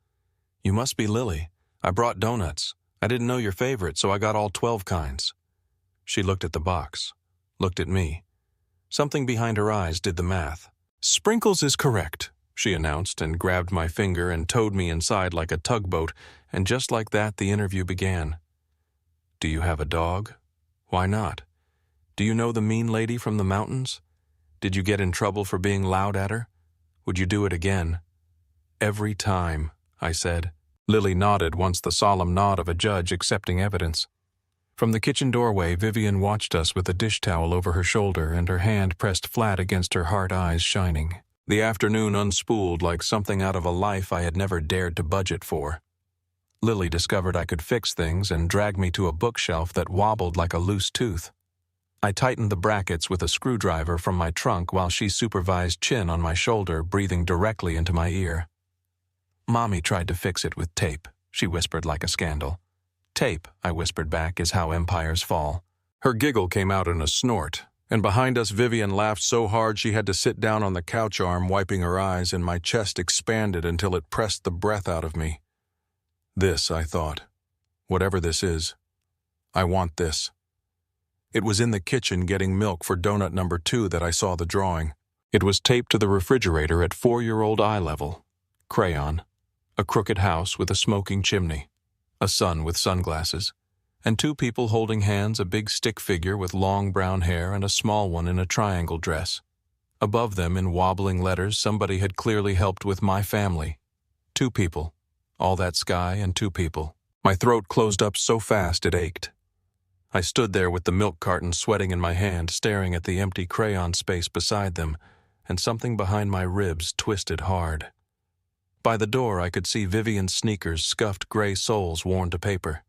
"You must be Lily. I brought donuts. I didn't know your favorite, so I got all 12 kinds." She looked at the box, looked at me. Something behind her eyes did the math. "Sprinkles is correct," she announced, and grabbed my finger and towed me inside like a tugboat, and just like that the interview began. "Do you have a dog? Why not? Do you know the mean lady from the mountains? Did you get in trouble for being loud at her? Would you do it again?" "Every time," I said. Lily nodded once, the solemn nod of a judge accepting evidence. From the kitchen doorway, Vivian watched us with a dish towel over her shoulder and her hand pressed flat against her hard eyes shining. The afternoon unspooled like something out of a life I had never dared to budget for. Lily discovered I could fix things and dragged me to a bookshelf that wobbled like a loose tooth. I tightened the brackets with a screwdriver from my trunk while she supervised, chin on my shoulder, breathing directly into my ear. "Mommy tried to fix it with tape," she whispered like a scandal. "Tape," I whispered back, "is how empires fall." Her giggle came out in a snort, and behind us Vivian laughed so hard she had to sit down on the couch arm, wiping her eyes, and my chest expanded until it pressed the breath out of me. This, I thought. Whatever this is. I want this. It was in the kitchen getting milk for donut number 2 that I saw the drawing. It was taped to the refrigerator at 4-year-old eye level. Crayon. A crooked house with a smoking chimney. A son with sunglasses. And 2 people holding hands, a big stick figure with long brown hair and a small one in a triangle dress. Above them, in wobbling letters, somebody had clearly helped with "my family." 2 people. All that sky and 2 people. My throat closed up so fast it ached. I stood there with the milk carton sweating in my hand, staring at the empty crayon space beside them, and something behind my ribs twisted hard. By the door I could see Vivian's sneakers, scuffed gray soles worn to paper.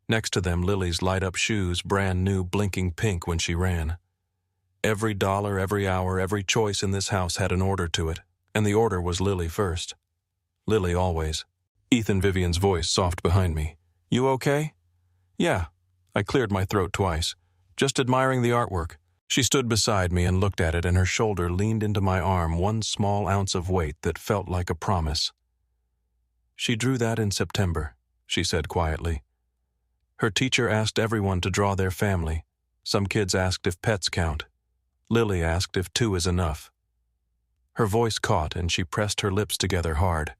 Next to them, Lily's light-up shoes, brand new, blinking pink when she ran. Every dollar, every hour, every choice in this house had an order to it, and the order was Lily first. Lily always. Ethan, Vivian's voice soft behind me. "You okay?" "Yeah." I cleared my throat twice. "Just admiring the artwork." She stood beside me and looked at it, and her shoulder leaned into my arm, one small ounce of weight that felt like a promise. "She drew that in September," she said quietly. "Her teacher asked everyone to draw their family. Some kids asked if pets count. Lily asked if 2 is enough." Her voice caught, and she pressed her lips together hard.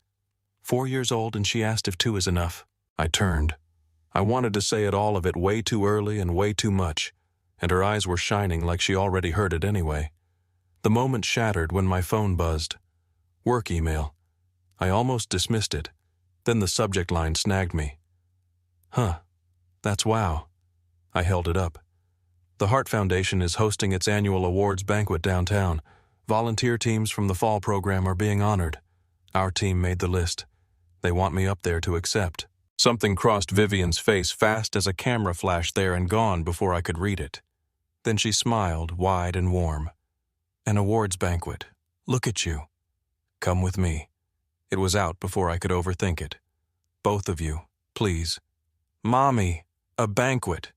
4 years old, and she asked if 2 is enough. I turned. I wanted to say all of it way too early and way too much, and her eyes were shining like she already heard it anyway. The moment shattered when my phone buzzed. Work email. I almost dismissed it. Then the subject line snagged me. "Huh. That's wow." I held it up. "The Hart Foundation is hosting its annual awards banquet downtown. Volunteer teams from the fall program are being honored. Our team made the list. They want me up there to accept." Something crossed Vivian's face fast as a camera flashed there and gone before I could read it. Then she smiled, wide and warm. "An awards banquet. Look at you. Come with me." It was out before I could overthink it. "Both of you, please." "Mommy, a banquet."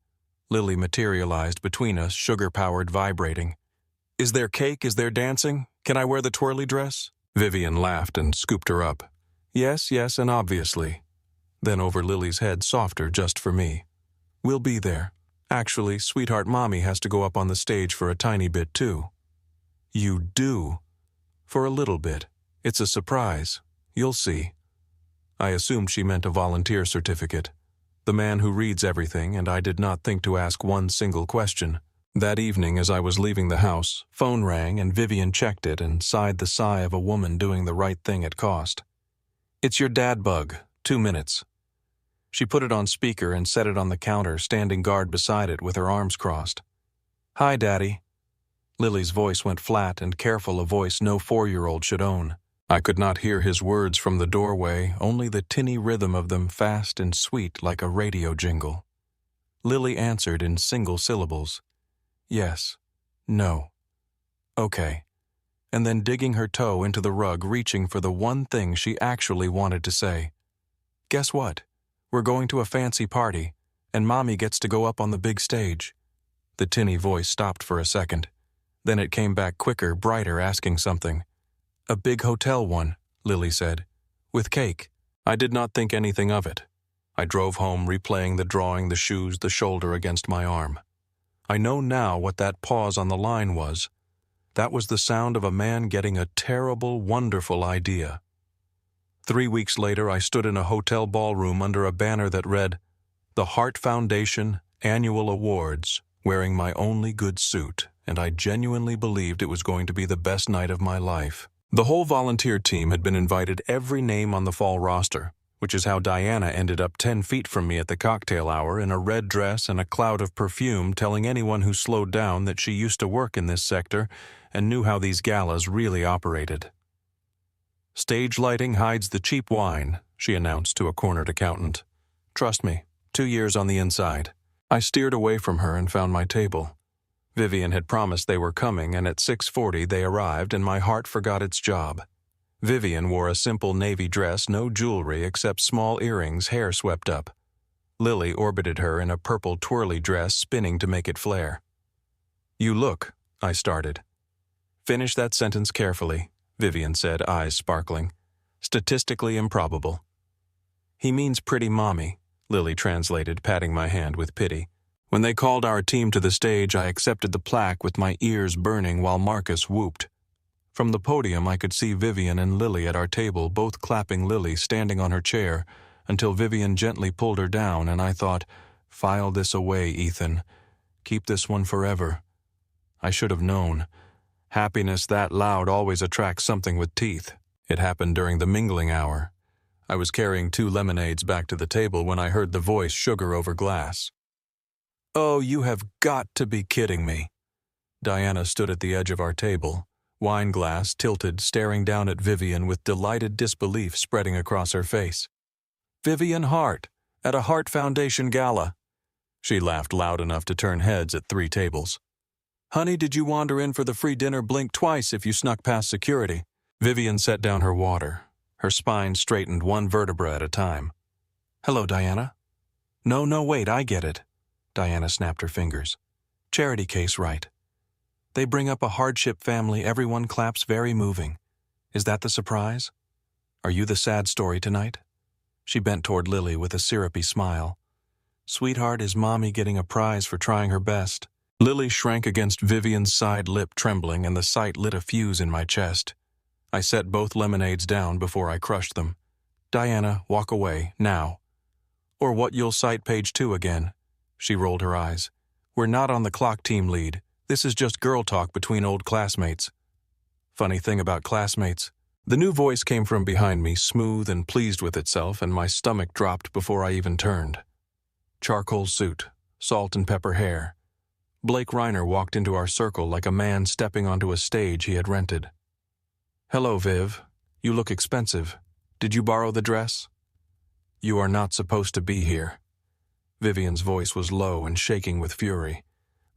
Lily materialized between us, sugar-powered, vibrating. "Is there cake? Is there dancing? Can I wear the twirly dress?" Vivian laughed and scooped her up. Yes, yes, and obviously. Then over Lily's head, softer just for me. We'll be there. Actually, sweetheart mommy has to go up on the stage for a tiny bit too. You do? For a little bit. It's a surprise. You'll see. I assumed she meant a volunteer certificate. The man who reads everything, and I did not think to ask one single question. That evening, as I was leaving the house, phone rang and Vivian checked it and sighed the sigh of a woman doing the right thing at cost. It's your dad, Bug. 2 minutes. She put it on speaker and set it on the counter, standing guard beside it with her arms crossed. Hi, Daddy. Lily's voice went flat and careful, a voice no 4-year-old should own. I could not hear his words from the doorway, only the tinny rhythm of them, fast and sweet like a radio jingle. Lily answered in single syllables. Yes. No. Okay. And then digging her toe into the rug, reaching for the one thing she actually wanted to say. Guess what? We're going to a fancy party, and Mommy gets to go up on the big stage. The tinny voice stopped for a second. Then it came back quicker, brighter, asking something. A big hotel one, Lily said. With cake. I did not think anything of it. I drove home, replaying the drawing, the shoes, the shoulder against my arm. I know now what that pause on the line was. That was the sound of a man getting a terrible, wonderful idea. 3 weeks later, I stood in a hotel ballroom under a banner that read, The Heart Foundation Annual Awards, wearing my only good suit, and I genuinely believed it was going to be the best night of my life. The whole volunteer team had been invited, every name on the fall roster, which is how Diana ended up 10 feet from me at the cocktail hour in a red dress and a cloud of perfume, telling anyone who slowed down that she used to work in this sector and knew how these galas really operated. Stage lighting hides the cheap wine, she announced to a cornered accountant. Trust me, 2 years on the inside. I steered away from her and found my table. Vivian had promised they were coming, and at 6:40 they arrived, and my heart forgot its job. Vivian wore a simple navy dress, no jewelry except small earrings, hair swept up. Lily orbited her in a purple twirly dress, spinning to make it flare. You look, I started. Finish that sentence carefully, Vivian said, eyes sparkling. Statistically improbable. He means pretty mommy, Lily translated, patting my hand with pity. When they called our team to the stage, I accepted the plaque with my ears burning while Marcus whooped. From the podium, I could see Vivian and Lily at our table, both clapping Lily standing on her chair, until Vivian gently pulled her down, and I thought, file this away, Ethan. Keep this one forever. I should have known. Happiness that loud always attracts something with teeth. It happened during the mingling hour. I was carrying 2 lemonades back to the table when I heard the voice, sugar over glass. Oh, you have got to be kidding me. Diana stood at the edge of our table, wine glass tilted, staring down at Vivian with delighted disbelief spreading across her face. Vivian Hart, at a Hart Foundation gala. She laughed loud enough to turn heads at 3 tables. Honey, did you wander in for the free dinner? Blink twice if you snuck past security. Vivian set down her water. Her spine straightened one vertebra at a time. Hello, Diana. No, wait, I get it. Diana snapped her fingers. Charity case, right. They bring up a hardship family, everyone claps, very moving. Is that the surprise? Are you the sad story tonight? She bent toward Lily with a syrupy smile. Sweetheart, is Mommy getting a prize for trying her best? Lily shrank against Vivian's side lip, trembling, and the sight lit a fuse in my chest. I set both lemonades down before I crushed them. Diana, walk away, now. Or what, you'll cite page 2 again. She rolled her eyes. We're not on the clock team lead. This is just girl talk between old classmates. Funny thing about classmates. The new voice came from behind me, smooth and pleased with itself, and my stomach dropped before I even turned. Charcoal suit, salt and pepper hair. Blake Reiner walked into our circle like a man stepping onto a stage he had rented. Hello, Viv. You look expensive. Did you borrow the dress? You are not supposed to be here. Vivian's voice was low and shaking with fury.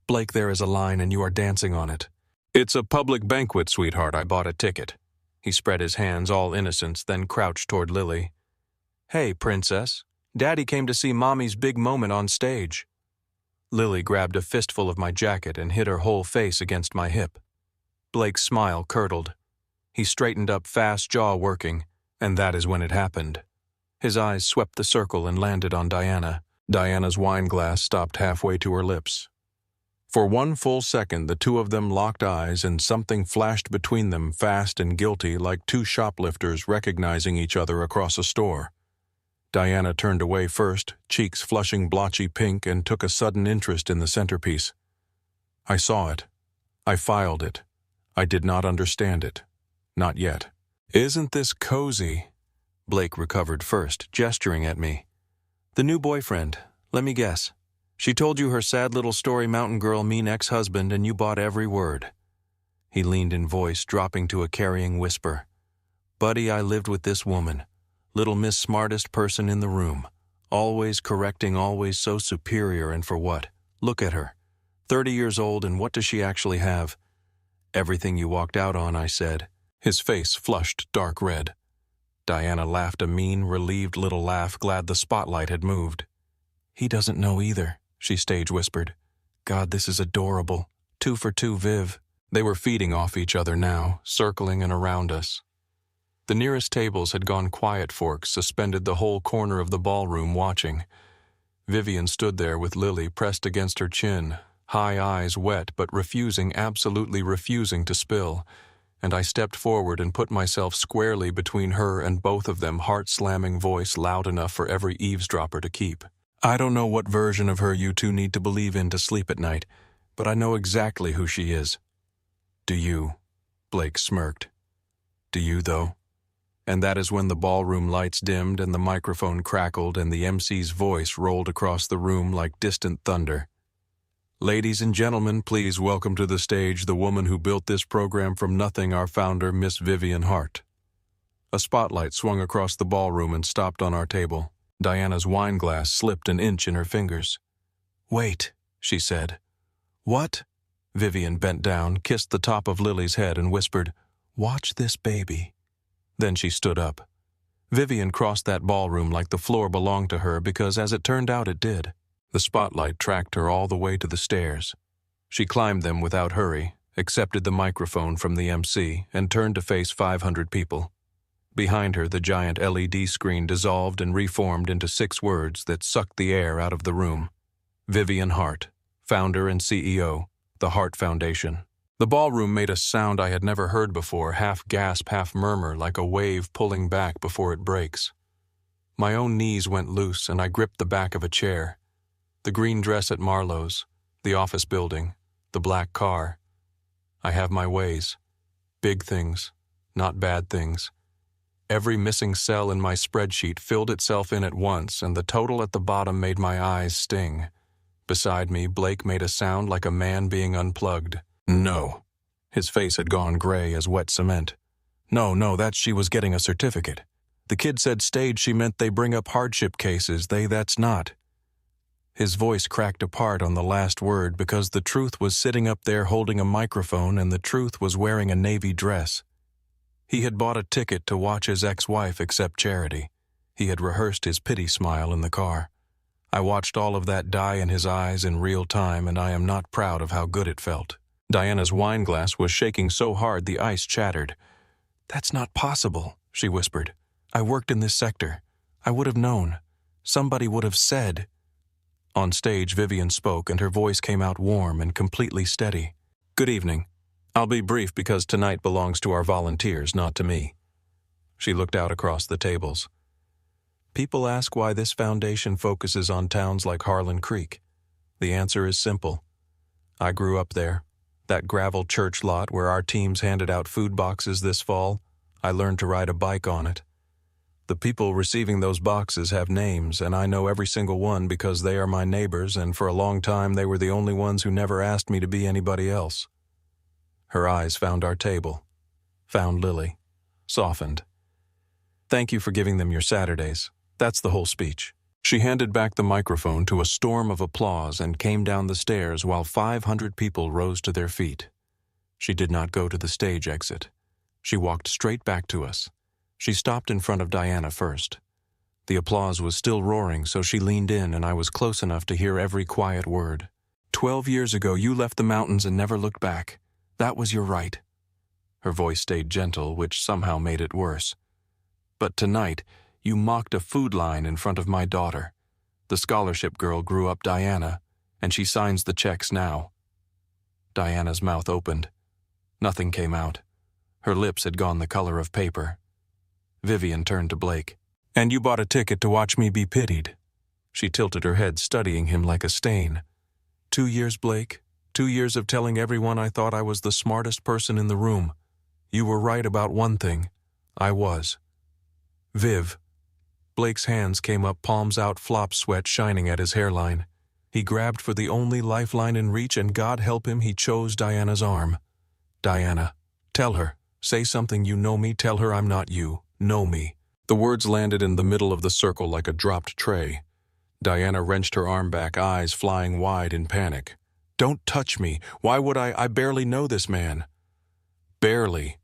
Blake, there is a line and you are dancing on it. It's a public banquet, sweetheart. I bought a ticket. He spread his hands, all innocence, then crouched toward Lily. Hey, princess. Daddy came to see Mommy's big moment on stage. Lily grabbed a fistful of my jacket and hid her whole face against my hip. Blake's smile curdled. He straightened up, fast, jaw working. And that is when it happened. His eyes swept the circle and landed on Diana. Diana's wine glass stopped halfway to her lips. For one full second, the two of them locked eyes, and something flashed between them, fast and guilty, like two shoplifters recognizing each other across a store. Diana turned away first, cheeks flushing blotchy pink, and took a sudden interest in the centerpiece. I saw it. I filed it. I did not understand it. Not yet. "Isn't this cozy?" Blake recovered first, gesturing at me. "The new boyfriend. Let me guess. She told you her sad little story mountain girl mean ex-husband, and you bought every word." He leaned in voice, dropping to a carrying whisper. "Buddy, I lived with this woman. Little Miss Smartest person in the room. Always correcting, always so superior, and for what? Look at her. 30 years old, and what does she actually have?" "Everything you walked out on," I said. His face flushed dark red. Diana laughed a mean, relieved little laugh, glad the spotlight had moved. "He doesn't know either," she stage whispered. "God, this is adorable. 2 for 2, Viv." They were feeding off each other now, circling and around us. The nearest tables had gone quiet. Forks suspended the whole corner of the ballroom, watching. Vivian stood there with Lily pressed against her chin, high eyes wet but absolutely refusing to spill, and I stepped forward and put myself squarely between her and both of them, heart-slamming voice loud enough for every eavesdropper to keep. "I don't know what version of her you two need to believe in to sleep at night, but I know exactly who she is." "Do you?" Blake smirked. "Do you, though?" And that is when the ballroom lights dimmed and the microphone crackled and the MC's voice rolled across the room like distant thunder. "Ladies and gentlemen, please welcome to the stage the woman who built this program from nothing, our founder, Miss Vivian Hart." A spotlight swung across the ballroom and stopped on our table. Diana's wine glass slipped an inch in her fingers. "Wait," she said. "What?" Vivian bent down, kissed the top of Lily's head, and whispered, "Watch this baby." Then she stood up. Vivian crossed that ballroom like the floor belonged to her, because as it turned out it did. The spotlight tracked her all the way to the stairs. She climbed them without hurry, accepted the microphone from the MC, and turned to face 500 people. Behind her, the giant LED screen dissolved and reformed into 6 words that sucked the air out of the room. Vivian Hart, founder and CEO, the Hart Foundation. The ballroom made a sound I had never heard before, half gasp, half murmur, like a wave pulling back before it breaks. My own knees went loose, and I gripped the back of a chair. The green dress at Marlowe's, the office building, the black car. I have my ways. Big things, not bad things. Every missing cell in my spreadsheet filled itself in at once, and the total at the bottom made my eyes sting. Beside me, Blake made a sound like a man being unplugged. "No." His face had gone gray as wet cement. No, that's she was getting a certificate. The kid said stage she meant they bring up hardship cases, that's not. His voice cracked apart on the last word because the truth was sitting up there holding a microphone, and the truth was wearing a navy dress. He had bought a ticket to watch his ex-wife accept charity. He had rehearsed his pity smile in the car. I watched all of that die in his eyes in real time, and I am not proud of how good it felt. Diana's wine glass was shaking so hard the ice chattered. "That's not possible," she whispered. "I worked in this sector. I would have known. Somebody would have said." On stage, Vivian spoke, and her voice came out warm and completely steady. "Good evening. I'll be brief because tonight belongs to our volunteers, not to me." She looked out across the tables. "People ask why this foundation focuses on towns like Harlan Creek. The answer is simple. I grew up there. That gravel church lot where our teams handed out food boxes this fall, I learned to ride a bike on it. The people receiving those boxes have names, and I know every single one because they are my neighbors, and for a long time they were the only ones who never asked me to be anybody else." Her eyes found our table, found Lily, softened. "Thank you for giving them your Saturdays. That's the whole speech." She handed back the microphone to a storm of applause and came down the stairs while 500 people rose to their feet. She did not go to the stage exit. She walked straight back to us. She stopped in front of Diana first. The applause was still roaring, so she leaned in, and I was close enough to hear every quiet word. 12 years ago, you left the mountains and never looked back. That was your right." Her voice stayed gentle, which somehow made it worse. But tonight, you mocked a food line in front of my daughter. The scholarship girl grew up Diana, and she signs the checks now." Diana's mouth opened. Nothing came out. Her lips had gone the color of paper. Vivian turned to Blake. "And you bought a ticket to watch me be pitied." She tilted her head, studying him like a stain. 2 years, Blake. 2 years of telling everyone I thought I was the smartest person in the room. You were right about one thing. I was. Viv." Blake's hands came up, palms out, flop sweat shining at his hairline. He grabbed for the only lifeline in reach, and God help him, he chose Diana's arm. "Diana, tell her. Say something. You know me. Tell her I'm not you. Know me." The words landed in the middle of the circle like a dropped tray. Diana wrenched her arm back, eyes flying wide in panic. "Don't touch me. Why would I? I barely know this man." "Barely."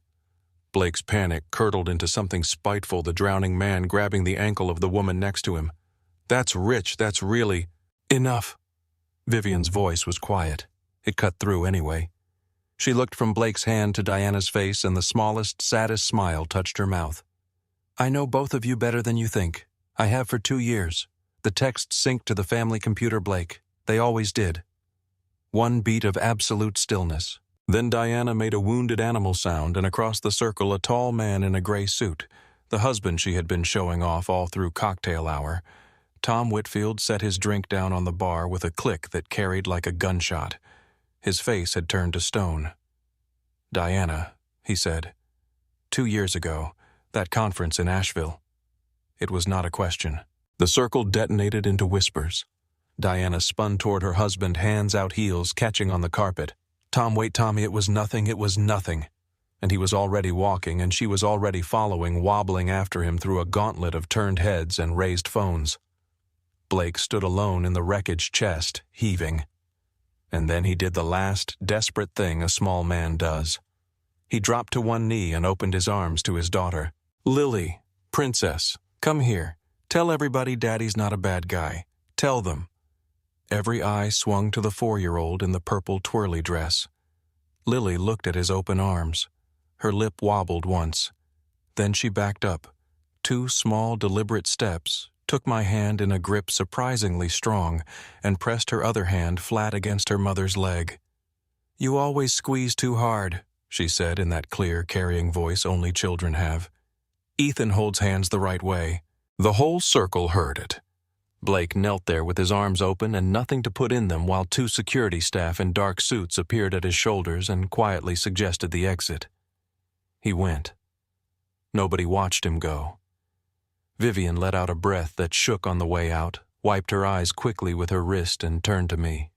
Blake's panic curdled into something spiteful, the drowning man grabbing the ankle of the woman next to him. "That's rich. That's really—" "Enough." Vivian's voice was quiet. It cut through anyway. She looked from Blake's hand to Diana's face, and the smallest, saddest smile touched her mouth. "I know both of you better than you think. I have for 2 years. The texts sync to the family computer, Blake. They always did." One beat of absolute stillness. Then Diana made a wounded animal sound, and across the circle a tall man in a gray suit, the husband she had been showing off all through cocktail hour. Tom Whitfield set his drink down on the bar with a click that carried like a gunshot. His face had turned to stone. "Diana," he said. 2 years ago, that conference in Asheville." It was not a question. The circle detonated into whispers. Diana spun toward her husband, hands out heels, catching on the carpet. "Tom, wait, Tommy, it was nothing, it was nothing." And he was already walking, and she was already following, wobbling after him through a gauntlet of turned heads and raised phones. Blake stood alone in the wreckage, chest heaving. And then he did the last, desperate thing a small man does. He dropped to one knee and opened his arms to his daughter. "Lily, princess, come here. Tell everybody Daddy's not a bad guy. Tell them." Every eye swung to the 4-year-old in the purple twirly dress. Lily looked at his open arms. Her lip wobbled once. Then she backed up. 2 small, deliberate steps, took my hand in a grip surprisingly strong, and pressed her other hand flat against her mother's leg. "You always squeeze too hard," she said in that clear, carrying voice only children have. "Ethan holds hands the right way." The whole circle heard it. Blake knelt there with his arms open and nothing to put in them, while 2 security staff in dark suits appeared at his shoulders and quietly suggested the exit. He went. Nobody watched him go. Vivian let out a breath that shook on the way out, wiped her eyes quickly with her wrist, and turned to me.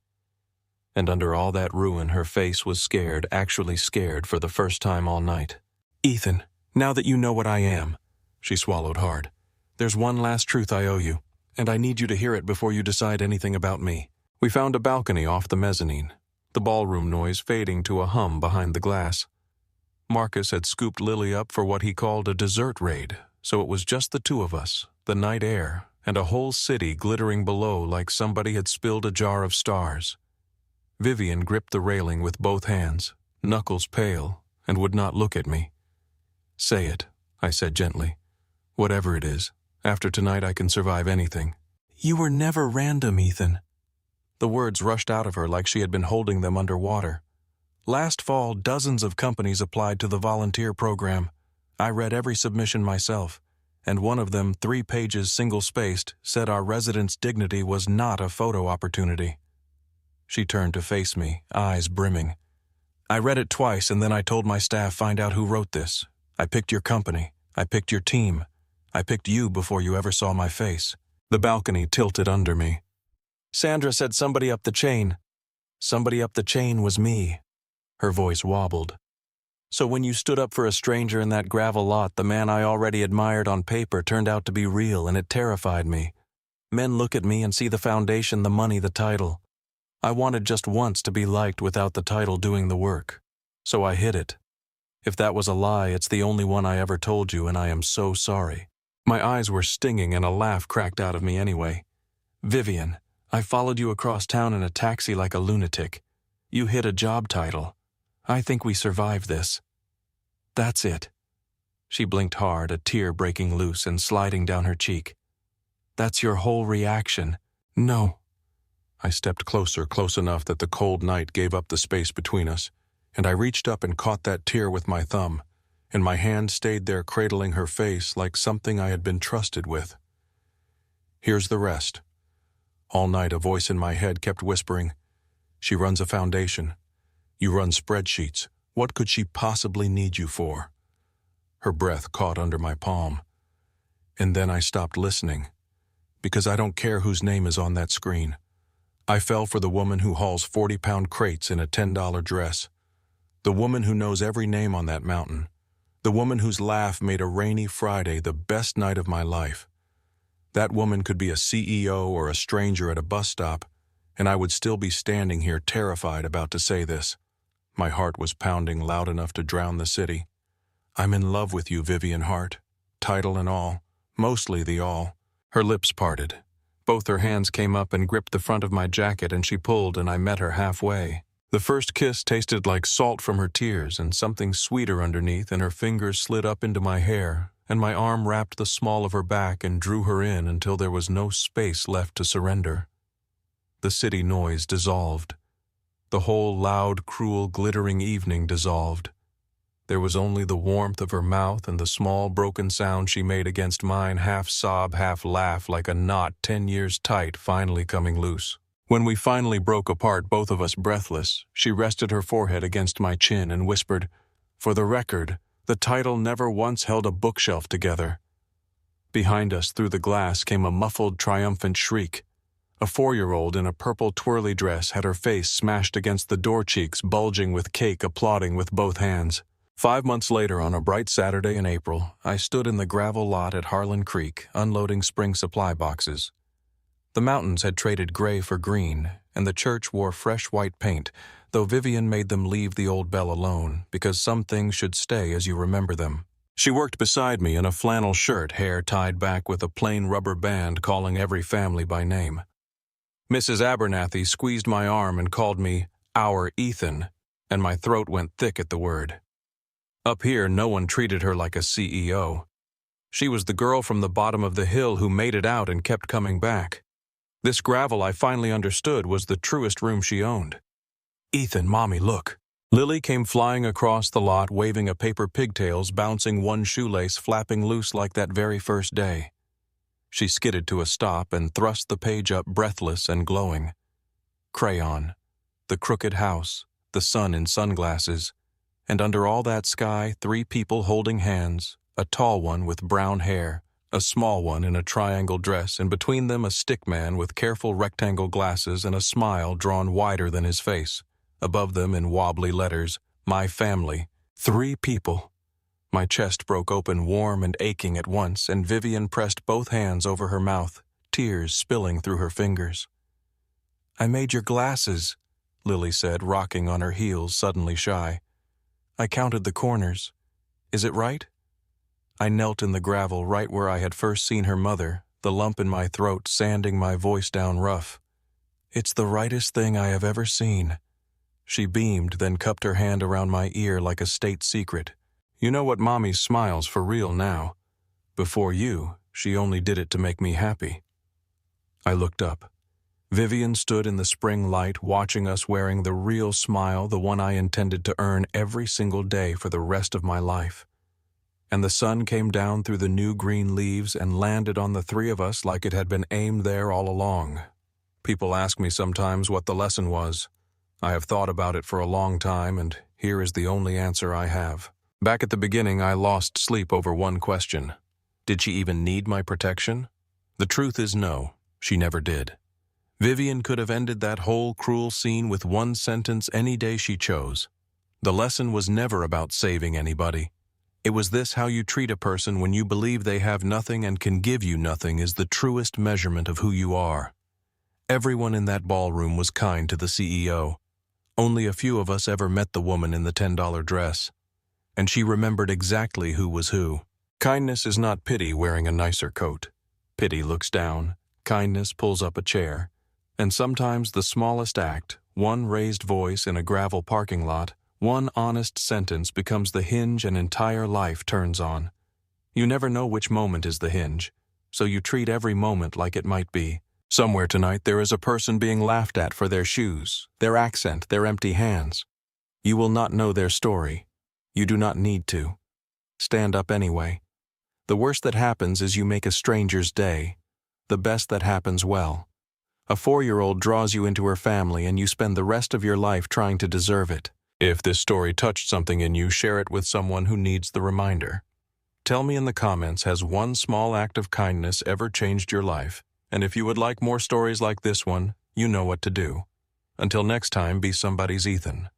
And under all that ruin, her face was scared, actually scared for the first time all night. "Ethan, now that you know what I am," she swallowed hard, "there's one last truth I owe you, and I need you to hear it before you decide anything about me." We found a balcony off the mezzanine, the ballroom noise fading to a hum behind the glass. Marcus had scooped Lily up for what he called a dessert raid, so it was just the 2 of us, the night air, and a whole city glittering below like somebody had spilled a jar of stars. Vivian gripped the railing with both hands, knuckles pale, and would not look at me. "Say it," I said gently. "Whatever it is, after tonight I can survive anything." "You were never random, Ethan." The words rushed out of her like she had been holding them underwater. "Last fall, dozens of companies applied to the volunteer program. I read every submission myself, and one of them, 3 pages single-spaced, said our residents' dignity was not a photo opportunity." She turned to face me, eyes brimming. "I read it twice, and then I told my staff, find out who wrote this. I picked your company. I picked your team. I picked you before you ever saw my face." The balcony tilted under me. "Sandra said somebody up the chain. Somebody up the chain was me." Her voice wobbled. "So when you stood up for a stranger in that gravel lot, the man I already admired on paper turned out to be real, and it terrified me. Men look at me and see the foundation, the money, the title. I wanted just once to be liked without the title doing the work. So I hid it. If that was a lie, it's the only one I ever told you, and I am so sorry." My eyes were stinging, and a laugh cracked out of me anyway. "Vivian, I followed you across town in a taxi like a lunatic. You hid a job title. I think we survived this. That's it. She blinked hard, a tear breaking loose and sliding down her cheek. That's your whole reaction. No. I stepped closer, close enough that the cold night gave up the space between us, and I reached up and caught that tear with my thumb, and my hand stayed there cradling her face like something I had been trusted with. Here's the rest. All night a voice in my head kept whispering, she runs a foundation. You run spreadsheets. What could she possibly need you for? Her breath caught under my palm. And then I stopped listening, because I don't care whose name is on that screen. I fell for the woman who hauls 40-pound crates in a $10 dress. The woman who knows every name on that mountain. The woman whose laugh made a rainy Friday the best night of my life. That woman could be a CEO or a stranger at a bus stop, and I would still be standing here terrified about to say this. My heart was pounding loud enough to drown the city. I'm in love with you, Vivian Hart. Title and all. Mostly the all. Her lips parted. Both her hands came up and gripped the front of my jacket, and she pulled, and I met her halfway. The first kiss tasted like salt from her tears and something sweeter underneath, and her fingers slid up into my hair, and my arm wrapped the small of her back and drew her in until there was no space left to surrender. The city noise dissolved. The whole loud, cruel, glittering evening dissolved. There was only the warmth of her mouth and the small, broken sound she made against mine, half sob, half laugh, like a knot 10 years tight finally coming loose. When we finally broke apart, both of us breathless, she rested her forehead against my chin and whispered, "For the record, the title never once held a bookshelf together." Behind us, through the glass, came a muffled, triumphant shriek. A 4-year-old in a purple twirly dress had her face smashed against the door cheeks, bulging with cake, applauding with both hands. 5 months later, on a bright Saturday in April, I stood in the gravel lot at Harlan Creek, unloading spring supply boxes. The mountains had traded gray for green, and the church wore fresh white paint, though Vivian made them leave the old bell alone, because some things should stay as you remember them. She worked beside me in a flannel shirt, hair tied back with a plain rubber band, calling every family by name. Mrs. Abernathy squeezed my arm and called me "our Ethan," and my throat went thick at the word. Up here, no one treated her like a CEO. She was the girl from the bottom of the hill who made it out and kept coming back. This gravel, I finally understood, was the truest room she owned. "Ethan, Mommy, look." Lily came flying across the lot, waving a paper pigtails, bouncing one shoelace, flapping loose like that very first day. She skidded to a stop and thrust the page up, breathless and glowing. Crayon, the crooked house, the sun in sunglasses, and under all that sky, 3 people holding hands, a tall one with brown hair, a small one in a triangle dress, and between them a stick man with careful rectangle glasses and a smile drawn wider than his face. Above them in wobbly letters, "My family." 3 people. My chest broke open, warm and aching at once, and Vivian pressed both hands over her mouth, tears spilling through her fingers. "I made your glasses," Lily said, rocking on her heels, suddenly shy. "I counted the corners. Is it right?" I knelt in the gravel right where I had first seen her mother, the lump in my throat sanding my voice down rough. "It's the rightest thing I have ever seen." She beamed, then cupped her hand around my ear like a state secret. "You know what Mommy's smile's for real now. Before you, she only did it to make me happy." I looked up. Vivian stood in the spring light, watching us, wearing the real smile, the one I intended to earn every single day for the rest of my life. And the sun came down through the new green leaves and landed on the 3 of us like it had been aimed there all along. People ask me sometimes what the lesson was. I have thought about it for a long time, and here is the only answer I have. Back at the beginning, I lost sleep over one question. Did she even need my protection? The truth is no, she never did. Vivian could have ended that whole cruel scene with one sentence any day she chose. The lesson was never about saving anybody. It was this: how you treat a person when you believe they have nothing and can give you nothing is the truest measurement of who you are. Everyone in that ballroom was kind to the CEO. Only a few of us ever met the woman in the $10 dress. And she remembered exactly who was who. Kindness is not pity wearing a nicer coat. Pity looks down. Kindness pulls up a chair. And sometimes the smallest act, one raised voice in a gravel parking lot, one honest sentence becomes the hinge an entire life turns on. You never know which moment is the hinge, so you treat every moment like it might be. Somewhere tonight there is a person being laughed at for their shoes, their accent, their empty hands. You will not know their story. You do not need to. Stand up anyway. The worst that happens is you make a stranger's day. The best that happens, well. A 4-year-old draws you into her family and you spend the rest of your life trying to deserve it. If this story touched something in you, share it with someone who needs the reminder. Tell me in the comments, has one small act of kindness ever changed your life? And if you would like more stories like this one, you know what to do. Until next time, be somebody's Ethan.